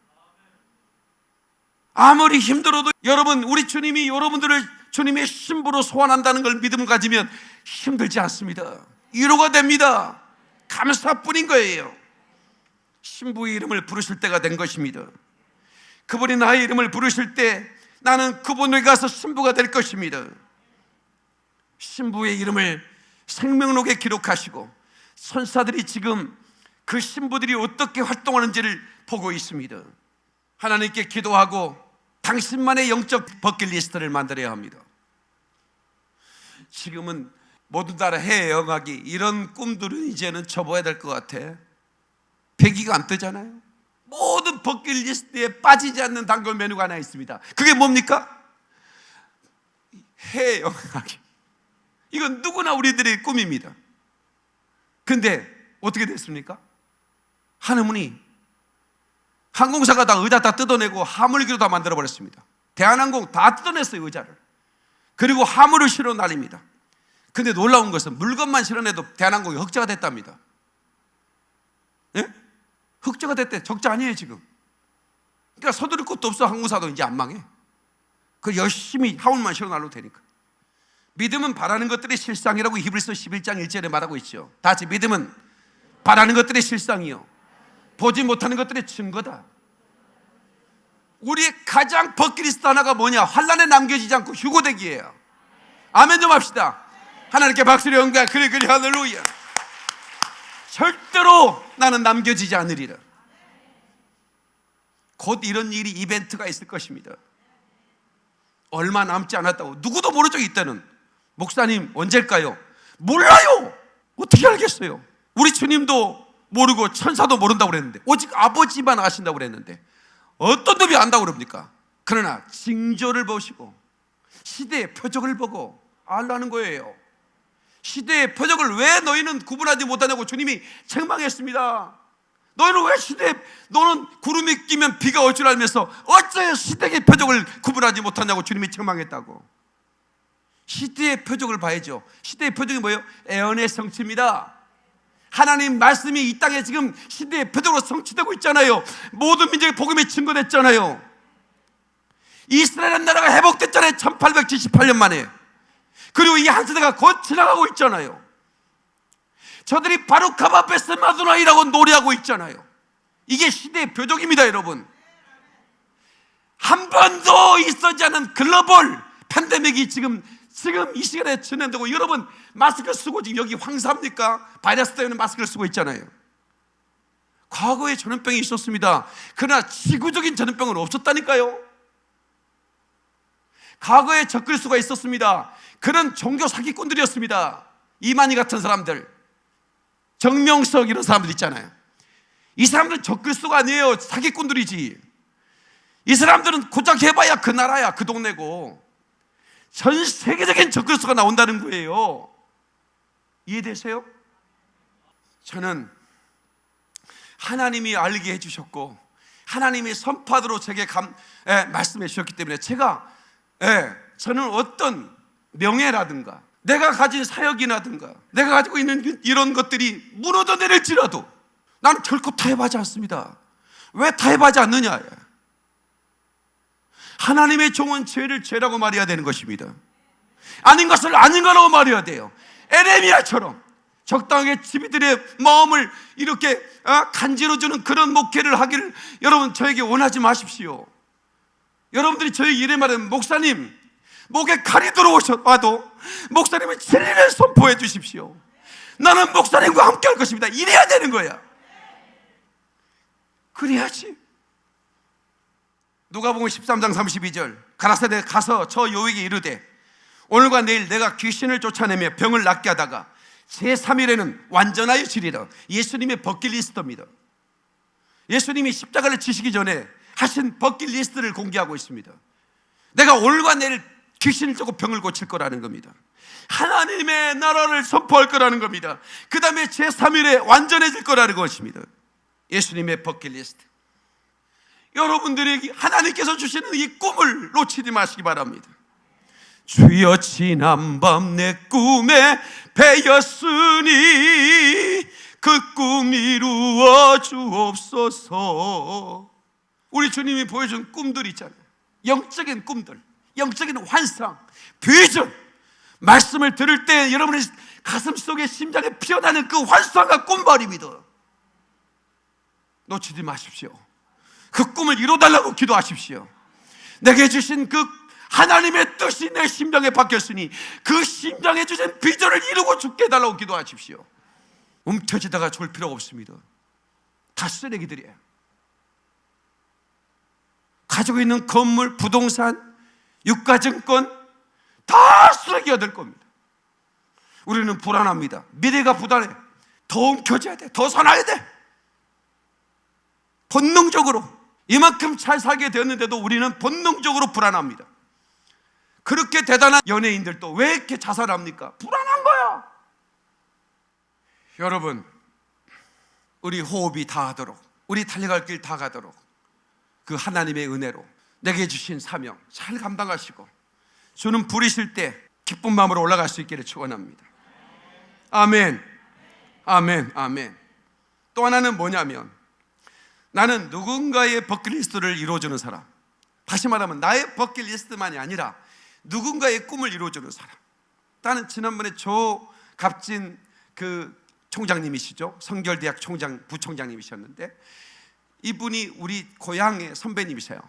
아무리 힘들어도 여러분, 우리 주님이 여러분들을 주님의 신부로 소환한다는 걸 믿음 가지면 힘들지 않습니다. 위로가 됩니다. 감사뿐인 거예요. 신부의 이름을 부르실 때가 된 것입니다. 그분이 나의 이름을 부르실 때 나는 그분에게 가서 신부가 될 것입니다. 신부의 이름을 생명록에 기록하시고 천사들이 지금 그 신부들이 어떻게 활동하는지를 보고 있습니다. 하나님께 기도하고 당신만의 영적 버킷리스트를 만들어야 합니다. 지금은 모든 나라 해외 여행하기 이런 꿈들은 이제는 접어야 될 것 같아. 배기가 안 뜨잖아요. 모든 버킷리스트에 빠지지 않는 단골 메뉴가 하나 있습니다. 그게 뭡니까? 해외 여행하기. 이건 누구나 우리들의 꿈입니다. 근데 어떻게 됐습니까? 하나님이 항공사가 다 의자 다 뜯어내고 화물기로 다 만들어버렸습니다. 대한항공 다 뜯어냈어요, 의자를. 그리고 화물을 실어 날립니다. 근데 놀라운 것은 물건만 실어내도 대한항공이 흑자가 됐답니다. 예? 흑자가 됐대. 적자 아니에요 지금. 그러니까 서두를 것도 없어. 항공사도 이제 안 망해. 그 열심히 화물만 실어 날려도 되니까. 믿음은 바라는 것들의 실상이라고 히브리서 11장 1절에 말하고 있죠. 다 같이 믿음은 바라는 것들의 실상이요 보지 못하는 것들의 증거다. 우리의 가장 버킷리스트 하나가 뭐냐? 환난에 남겨지지 않고 휴고되기예요. 아멘 좀 합시다. 하나님께 박수를 연구해. 그래 할렐루야. 절대로 나는 남겨지지 않으리라. 곧 이런 일이 이벤트가 있을 것입니다. 얼마 남지 않았다고. 누구도 모르죠. 이때는. 목사님 언제일까요? 몰라요. 어떻게 알겠어요? 우리 주님도 모르고 천사도 모른다고 그랬는데 오직 아버지만 아신다고 그랬는데 어떤 놈이 안다고 그럽니까? 그러나 징조를 보시고 시대의 표적을 보고 알라는 거예요. 시대의 표적을 왜 너희는 구분하지 못하냐고 주님이 책망했습니다. 너희는 왜 너는 구름이 끼면 비가 올 줄 알면서 어째 시대의 표적을 구분하지 못하냐고 주님이 책망했다고. 시대의 표적을 봐야죠. 시대의 표적이 뭐예요? 애언의 성취입니다. 하나님 말씀이 이 땅에 지금 시대의 표적으로 성취되고 있잖아요. 모든 민족의 복음이 증거됐잖아요. 이스라엘 나라가 회복됐잖아요. 1878년 만에. 그리고 이 한 세대가 곧 지나가고 있잖아요. 저들이 바루카바 베스 마두나이라고 노래하고 있잖아요. 이게 시대의 표적입니다, 여러분. 한 번도 있었지 않은 글로벌 팬데믹이 지금 이 시간에 진행되고, 여러분 마스크 쓰고 지금 여기 황사합니까? 바이러스 때문에 마스크를 쓰고 있잖아요. 과거에 전염병이 있었습니다. 그러나 지구적인 전염병은 없었다니까요. 과거에 적그리스도가 있었습니다. 그런 종교 사기꾼들이었습니다. 이만희 같은 사람들, 정명석 이런 사람들 있잖아요. 이 사람들은 적그리스도가 아니에요. 사기꾼들이지. 이 사람들은 고작 해봐야 그 나라야, 그 동네고. 전 세계적인 적그리스도가 나온다는 거예요. 이해되세요? 저는 하나님이 알게 해주셨고 하나님이 선파도로 제게 말씀해 주셨기 때문에 저는 어떤 명예라든가 내가 가진 사역이라든가 내가 가지고 있는 이런 것들이 무너져 내릴지라도 나는 결코 타협하지 않습니다. 왜 타협하지 않느냐? 하나님의 종은 죄를 죄라고 말해야 되는 것입니다. 아닌 것을 아닌 거라고 말해야 돼요. 에레미야처럼 적당하게 지비들의 마음을 이렇게 간지러주는 그런 목회를 하기를 여러분 저에게 원하지 마십시오. 여러분들이 저에게 이래 말하면, 목사님 목에 칼이 들어와도 목사님은 진리를 선포해 주십시오. 나는 목사님과 함께 할 것입니다. 이래야 되는 거야. 그래야지. 누가복음 13장 32절 가라사대 가서 저 여에게 이르되 오늘과 내일 내가 귀신을 쫓아내며 병을 낫게 하다가 제3일에는 완전하여 지리라. 예수님의 버킷리스트입니다. 예수님이 십자가를 지시기 전에 하신 버킷리스트를 공개하고 있습니다. 내가 오늘과 내일 귀신을 쫓고 병을 고칠 거라는 겁니다. 하나님의 나라를 선포할 거라는 겁니다. 그 다음에 제3일에 완전해질 거라는 것입니다. 예수님의 버킷리스트. 여러분들에게 하나님께서 주시는 이 꿈을 놓치지 마시기 바랍니다. 주여 지난밤 내 꿈에 배였으니 그 꿈 이루어 주옵소서. 우리 주님이 보여준 꿈들 있잖아요. 영적인 꿈들, 영적인 환상, 비전. 말씀을 들을 때 여러분의 가슴 속에 심장에 피어나는 그 환상과 꿈말입니다. 놓치지 마십시오. 그 꿈을 이뤄달라고 기도하십시오. 내게 주신 그 하나님의 뜻이 내 심장에 박혔으니 그 심장에 주신 비전을 이루고 죽게 해달라고 기도하십시오. 움켜쥐다가 좋을 필요가 없습니다. 다 쓰레기들이에요. 가지고 있는 건물, 부동산, 유가증권 다 쓰레기가 될 겁니다. 우리는 불안합니다. 미래가 불안해. 더 움켜쥐어야 돼. 더 사놔야 돼. 본능적으로 이만큼 잘 살게 되었는데도 우리는 본능적으로 불안합니다. 그렇게 대단한 연예인들도 왜 이렇게 자살합니까? 불안한 거야. 여러분, 우리 호흡이 다하도록, 우리 달려갈 길 다 가도록 그 하나님의 은혜로 내게 주신 사명 잘 감당하시고 주는 부리실 때 기쁜 마음으로 올라갈 수 있기를 축원합니다. 아멘, 아멘, 아멘. 또 하나는 뭐냐면, 나는 누군가의 버킷리스트를 이루어주는 사람. 다시 말하면 나의 버킷리스트만이 아니라 누군가의 꿈을 이루어주는 사람. 나는 지난번에 조갑진 그 총장님이시죠. 성결대학 총장, 부총장님이셨는데 이분이 우리 고향의 선배님이세요.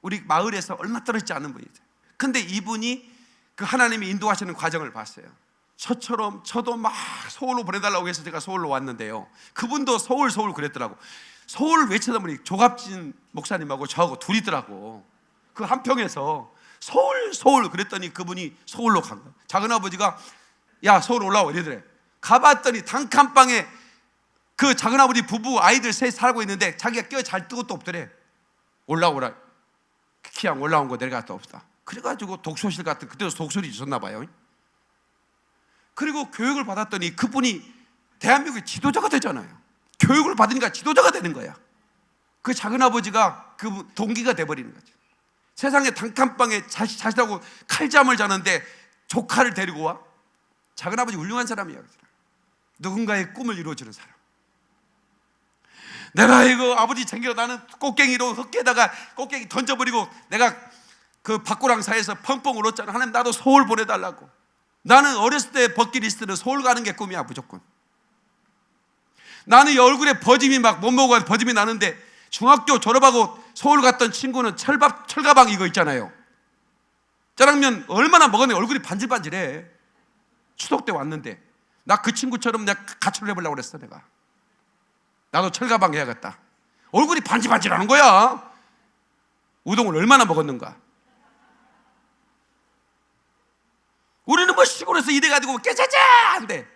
우리 마을에서 얼마 떨어지지 않은 분이죠. 근데 이분이 그 하나님이 인도하시는 과정을 봤어요. 저처럼 저도 막 서울로 보내달라고 해서 제가 서울로 왔는데요. 그분도 서울 그랬더라고. 서울 외치다 보니 조갑진 목사님하고 저하고 둘이더라고. 그 한평에서 서울 그랬더니 그분이 서울로 간 거야. 작은아버지가 야 서울 올라와 이러더래. 가봤더니 단칸방에 그 작은아버지 부부 아이들 셋 살고 있는데 자기가 껴 잘 뜨것도 없더래. 올라오라. 키양 올라온 거 내려갔다 없다. 그래가지고 독서실 같은, 그때도 독서실이 있었나 봐요. 그리고 교육을 받았더니 그분이 대한민국의 지도자가 되잖아요. 교육을 받으니까 지도자가 되는 거야. 그 작은아버지가 그 동기가 돼버리는 거죠. 세상에 단칸방에 자식하고 칼잠을 자는데 조카를 데리고 와. 작은아버지 훌륭한 사람이야. 누군가의 꿈을 이루어주는 사람. 내가 이거 아버지 챙겨 나는 꽃갱이로 흙에다가 꽃갱이 던져버리고 내가 그 박고랑사에서 펑펑 울었잖아. 하나님 나도 서울 보내달라고. 나는 어렸을 때 버킷리스트는 서울 가는 게 꿈이야. 무조건. 나는 이 얼굴에 버짐이 막 몸무게가 버짐이 나는데 중학교 졸업하고 서울 갔던 친구는 철가방 이거 있잖아요. 짜장면 얼마나 먹었는데 얼굴이 반질반질해. 추석 때 왔는데 나 그 친구처럼 내가 가출을 해보려고 그랬어. 내가 나도 철가방 해야겠다. 얼굴이 반질반질하는 거야. 우동을 얼마나 먹었는가. 우리는 뭐 시골에서 이래가지고 깨자자 한데,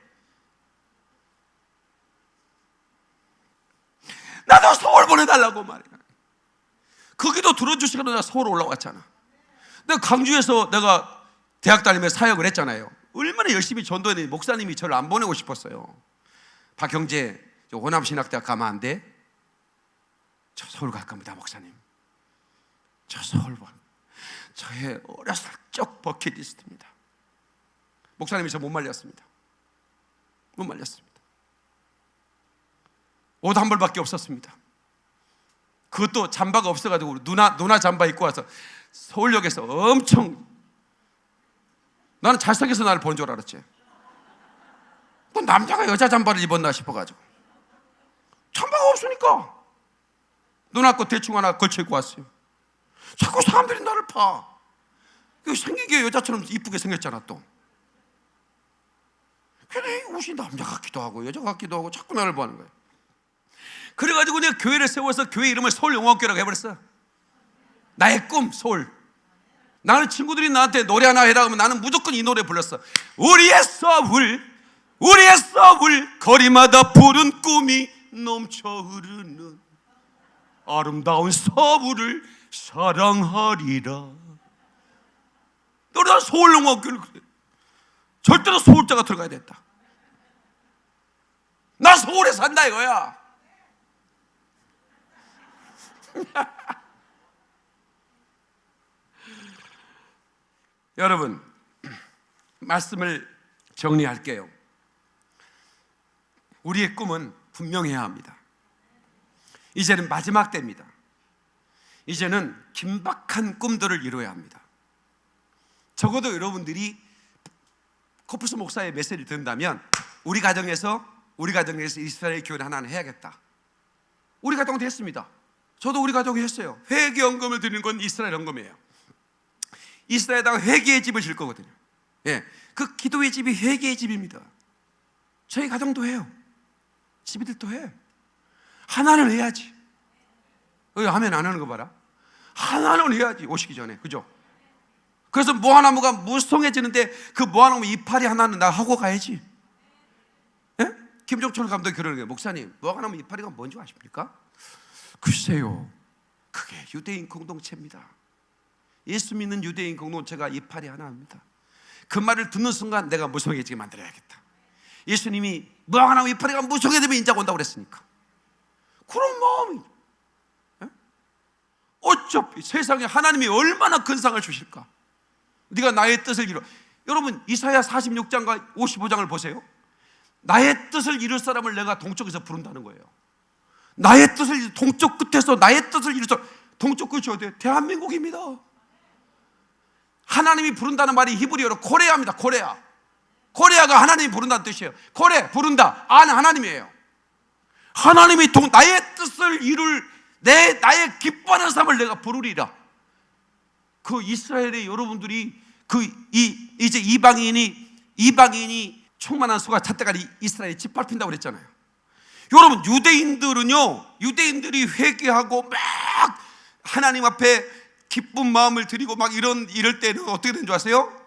나도 서울 보내달라고 말이야. 거기도 들어주시고 내가 서울 올라왔잖아. 내가 강주에서 내가 대학 다니면서 사역을 했잖아요. 얼마나 열심히 전도했는데 목사님이 저를 안 보내고 싶었어요. 박형재 호남신학대학 가면 안 돼? 저 서울 갈 겁니다 목사님. 저 서울 봐. 저의 어렸을 적 버킷리스트입니다. 목사님이 저 못 말렸습니다. 못 말렸습니다. 옷 한 벌밖에 없었습니다. 그것도 잠바가 없어가지고 누나 잠바 입고 와서 서울역에서 엄청, 나는 잘생겨서 나를 본 줄 알았지. 또 남자가 여자 잠바를 입었나 싶어가지고 잠바가 없으니까 누나 거 대충 하나 걸쳐 입고 왔어요. 자꾸 사람들이 나를 봐. 생긴 게 여자처럼 이쁘게 생겼잖아. 또 근데 옷이 남자 같기도 하고 여자 같기도 하고 자꾸 나를 보는 거예요. 그래가지고 내가 교회를 세워서 교회 이름을 서울영화학교라고 해버렸어. 나의 꿈 서울. 나는 친구들이 나한테 노래 하나 해라 하면 나는 무조건 이 노래 불렀어. 우리의 서울, 우리의 서울, 거리마다 푸른 꿈이 넘쳐 흐르는 아름다운 서울을 사랑하리라. 너는 서울영화학교를 그래. 절대로 서울자가 들어가야 된다. 나 서울에 산다 이거야. 여러분, 말씀을 정리할게요. 우리의 꿈은 분명해야 합니다. 이제는 마지막 때입니다. 이제는 긴박한 꿈들을 이루어야 합니다. 적어도 여러분들이 코프스 목사의 메시지를 듣는다면 우리 가정에서 이스라엘 교회를 하나는 해야겠다. 우리 가정도 했습니다. 저도 우리 가족이 했어요. 회개헌금을 드리는 건 이스라엘 헌금이에요. 이스라엘에다가 회개의 집을 질 거거든요. 예, 그 기도의 집이 회개의 집입니다. 저희 가정도 해요. 집이들도 해. 하나는 해야지. 하면 안 하는 거 봐라. 하나는 해야지. 오시기 전에. 그죠? 그래서 모아나무가 무성해지는데 그 모아나무 이파리 하나는 나 하고 가야지. 예? 김종철 감독이 그러는 거예요. 목사님, 모아나무 이파리가 뭔지 아십니까? 글쎄요, 그게 유대인 공동체입니다. 예수 믿는 유대인 공동체가 이파리 하나입니다. 그 말을 듣는 순간 내가 무성해지게 만들어야겠다. 예수님이 모아나무 이파리가 무성해지면 인자가 온다고 그랬으니까. 그런 마음이, 예? 어차피 세상에 하나님이 얼마나 큰 상을 주실까? 네가 나의 뜻을 이루. 여러분 이사야 46장과 55장을 보세요. 나의 뜻을 이룰 사람을 내가 동쪽에서 부른다는 거예요. 나의 뜻을 동쪽 끝에서 나의 뜻을 이룰 사람. 동쪽 끝이 어디예요? 대한민국입니다. 하나님이 부른다는 말이 히브리어로 코레아입니다. 코레아가 하나님이 부른다는 뜻이에요. 코레, 부른다. 아는 하나님이에요. 하나님이 나의 뜻을 이룰 나의 기뻐하는 삶을 내가 부르리라. 그 이스라엘의 여러분들이 이제 이방인이 충만한 수가 잣대까지 이스라엘이 짓밟힌다고 그랬잖아요. 여러분 유대인들이 회개하고 막 하나님 앞에 기쁜 마음을 드리고 막 이럴 때는 어떻게 되는 줄 아세요?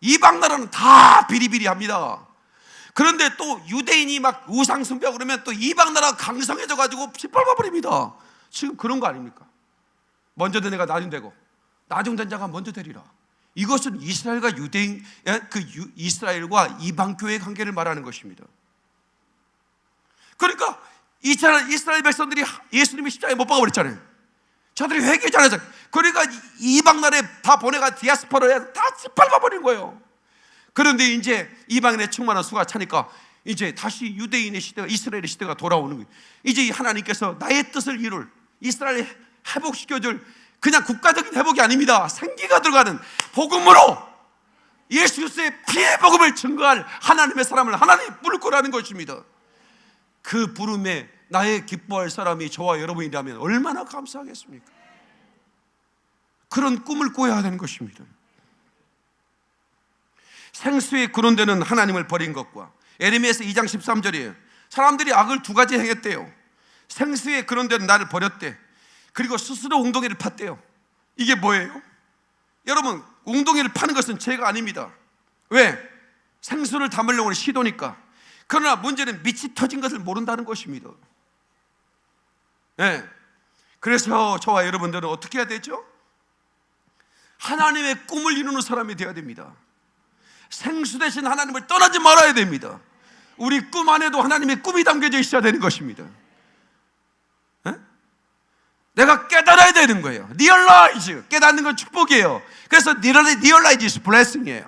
이방 나라는 다 비리비리합니다. 그런데 또 유대인이 막 우상 숭배하고 그러면 또 이방 나라가 강성해져 가지고 짓밟아 버립니다. 지금 그런 거 아닙니까? 먼저 된 애가 나중 되고 나중 된 자가 먼저 되리라. 이것은 이스라엘과 이스라엘과 이방 교회의 관계를 말하는 것입니다. 그러니까 이스라엘 백성들이 예수님이 십자가에 못 박아 버렸잖아요. 저들이 회개 잘하잖아요. 그러니까 이방 나라에 다 보내가 디아스포라에 다 짓밟아 버린 거예요. 그런데 이제 이방인의 충만한 수가 차니까 이제 다시 유대인의 시대가, 이스라엘의 시대가 돌아오는 거예요. 이제 하나님께서 나의 뜻을 이룰, 이스라엘 회복시켜줄, 그냥 국가적인 회복이 아닙니다. 생기가 들어가는 복음으로 예수 그리스도의 피의 복음을 증거할 하나님의 사람을 하나님이 부를 거라는 것입니다. 그 부름에 나의 기뻐할 사람이 저와 여러분이라면 얼마나 감사하겠습니까? 그런 꿈을 꿔야 되는 것입니다. 생수의 근원되는 하나님을 버린 것과, 에레미야서 2장 13절이에요. 사람들이 악을 두 가지 행했대요. 생수의 근원되는 나를 버렸대. 그리고 스스로 웅덩이를 팠대요. 이게 뭐예요? 여러분, 웅덩이를 파는 것은 죄가 아닙니다. 왜? 생수를 담으려고 하는 시도니까. 그러나 문제는 밑이 터진 것을 모른다는 것입니다. 네. 그래서 저와 여러분들은 어떻게 해야 되죠? 하나님의 꿈을 이루는 사람이 되어야 됩니다. 생수 대신 하나님을 떠나지 말아야 됩니다. 우리 꿈 안에도 하나님의 꿈이 담겨져 있어야 되는 것입니다. 네? 내가 깨달아야 되는 거예요. Realize, 깨닫는 건 축복이에요. 그래서 Realize is blessing이에요.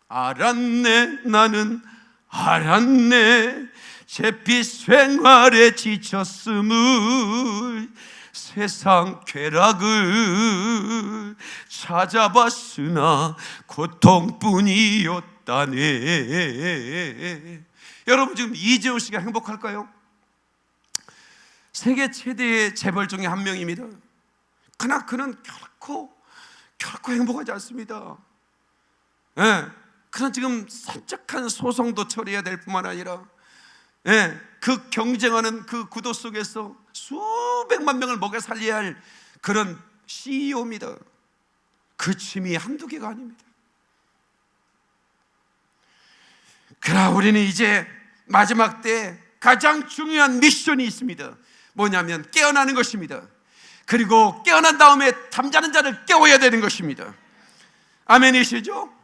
알았네, 나는 알았네, 잿빛 생활에 지쳤음을, 세상 쾌락을 찾아봤으나 고통뿐이었다네. 여러분, 지금 이재훈 씨가 행복할까요? 세계 최대의 재벌 중에 한 명입니다. 그러나 그는 결코 행복하지 않습니다. 네. 그는 지금 산적한 소송도 처리해야 될 뿐만 아니라, 네, 그 경쟁하는 그 구도 속에서 수백만 명을 먹여 살려야 할 그런 CEO입니다. 그 짐이 한두 개가 아닙니다. 그러나 우리는 이제 마지막 때 가장 중요한 미션이 있습니다. 뭐냐면 깨어나는 것입니다. 그리고 깨어난 다음에 잠자는 자를 깨워야 되는 것입니다. 아멘이시죠?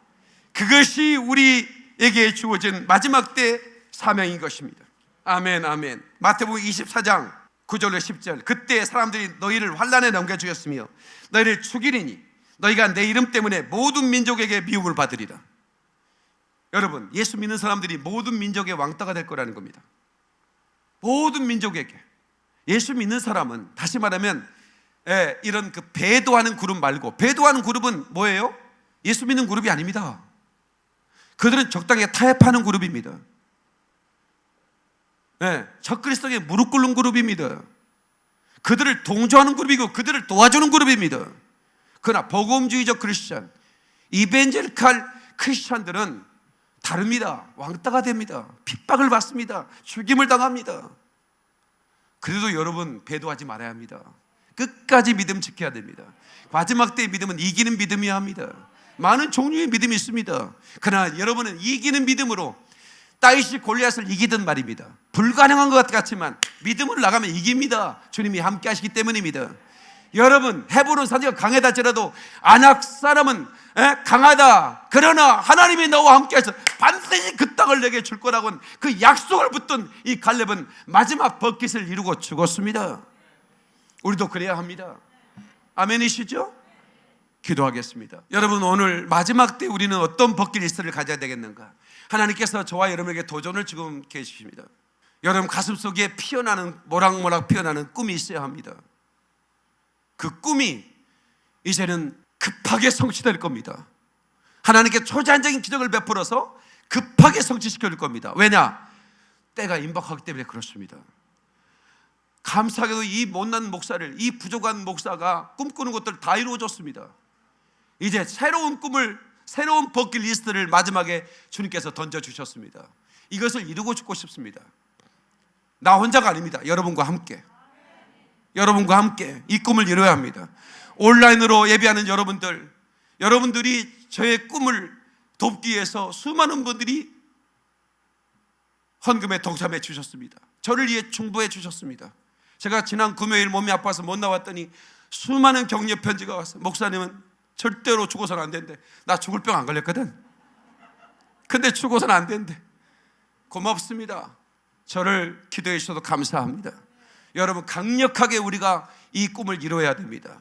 그것이 우리에게 주어진 마지막 때 사명인 것입니다. 아멘, 아멘. 마태복음 24장 9절로 10절. 그때 사람들이 너희를 환난에 넘겨주었으며 너희를 죽이리니 너희가 내 이름 때문에 모든 민족에게 미움을 받으리라. 여러분, 예수 믿는 사람들이 모든 민족의 왕따가 될 거라는 겁니다. 모든 민족에게. 예수 믿는 사람은, 다시 말하면 이런 그 배도하는 그룹 말고, 배도하는 그룹은 뭐예요? 예수 믿는 그룹이 아닙니다. 그들은 적당히 타협하는 그룹입니다. 네, 적그리스도에게 무릎 꿇는 그룹입니다. 그들을 동조하는 그룹이고 그들을 도와주는 그룹입니다. 그러나 복음주의적 크리스찬, 이벤젤칼 크리스찬들은 다릅니다. 왕따가 됩니다. 핍박을 받습니다. 죽임을 당합니다. 그래도 여러분, 배도하지 말아야 합니다. 끝까지 믿음 지켜야 됩니다. 마지막 때의 믿음은 이기는 믿음이어야 합니다. 많은 종류의 믿음이 있습니다. 그러나 여러분은 이기는 믿음으로 다윗이 골리앗을 이기든 말입니다. 불가능한 것 같지만 믿음으로 나가면 이깁니다. 주님이 함께 하시기 때문입니다. 여러분, 헤브론 사제가 강하다 할지라도 아낙 사람은 강하다. 그러나 하나님이 너와 함께 해서 반드시 그 땅을 내게 줄 거라고는 그 약속을 붙든 이 갈렙은 마지막 벚깃을 이루고 죽었습니다. 우리도 그래야 합니다. 아멘이시죠? 기도하겠습니다. 여러분, 오늘 마지막 때 우리는 어떤 버킷리스트를 가져야 되겠는가? 하나님께서 저와 여러분에게 도전을 지금 계십니다. 여러분 가슴속에 피어나는, 모락모락 피어나는 꿈이 있어야 합니다. 그 꿈이 이제는 급하게 성취될 겁니다. 하나님께 초자연적인 기적을 베풀어서 급하게 성취시켜 줄 겁니다. 왜냐? 때가 임박하기 때문에 그렇습니다. 감사하게도 이 못난 목사를, 이 부족한 목사가 꿈꾸는 것들 다 이루어졌습니다. 이제 새로운 꿈을, 새로운 버킷리스트를 마지막에 주님께서 던져주셨습니다. 이것을 이루고 죽고 싶습니다. 나 혼자가 아닙니다. 여러분과 함께, 여러분과 함께 이 꿈을 이루어야 합니다. 온라인으로 예배하는 여러분들이 저의 꿈을 돕기 위해서 수많은 분들이 헌금에 동참해 주셨습니다. 저를 위해 충보해 주셨습니다. 제가 지난 금요일 몸이 아파서 못 나왔더니 수많은 격려 편지가 왔어요. 목사님은 절대로 죽어서는 안 된대. 나 죽을 병 안 걸렸거든. 근데 죽어서는 안 된대. 고맙습니다. 저를 기도해 주셔서 감사합니다. 여러분, 강력하게 우리가 이 꿈을 이루어야 됩니다.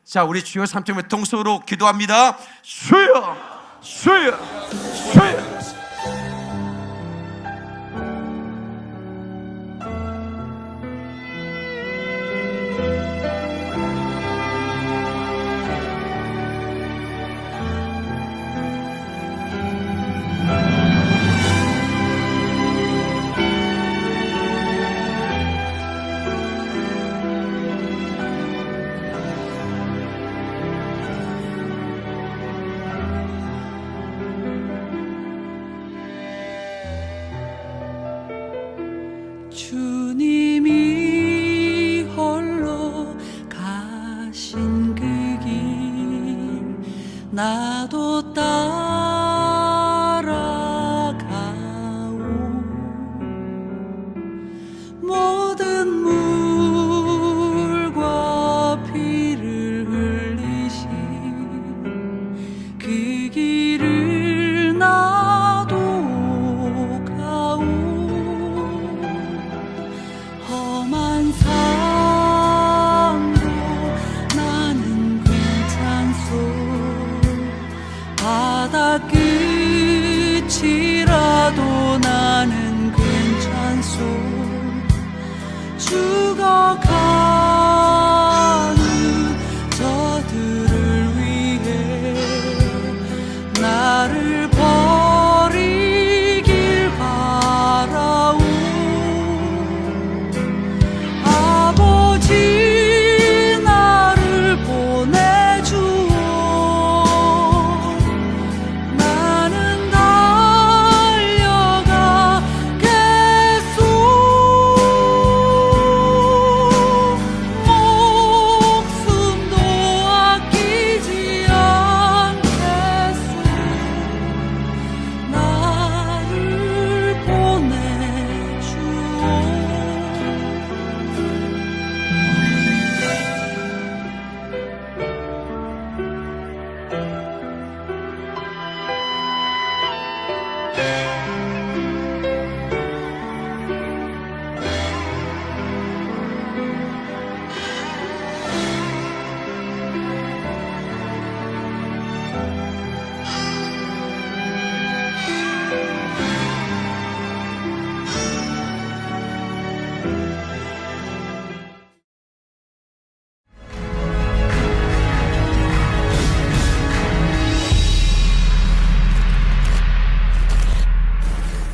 자, 우리 주여 삼층의 동성으로 기도합니다. 주여, 주여, 주여. 가신 그 길 나도 따라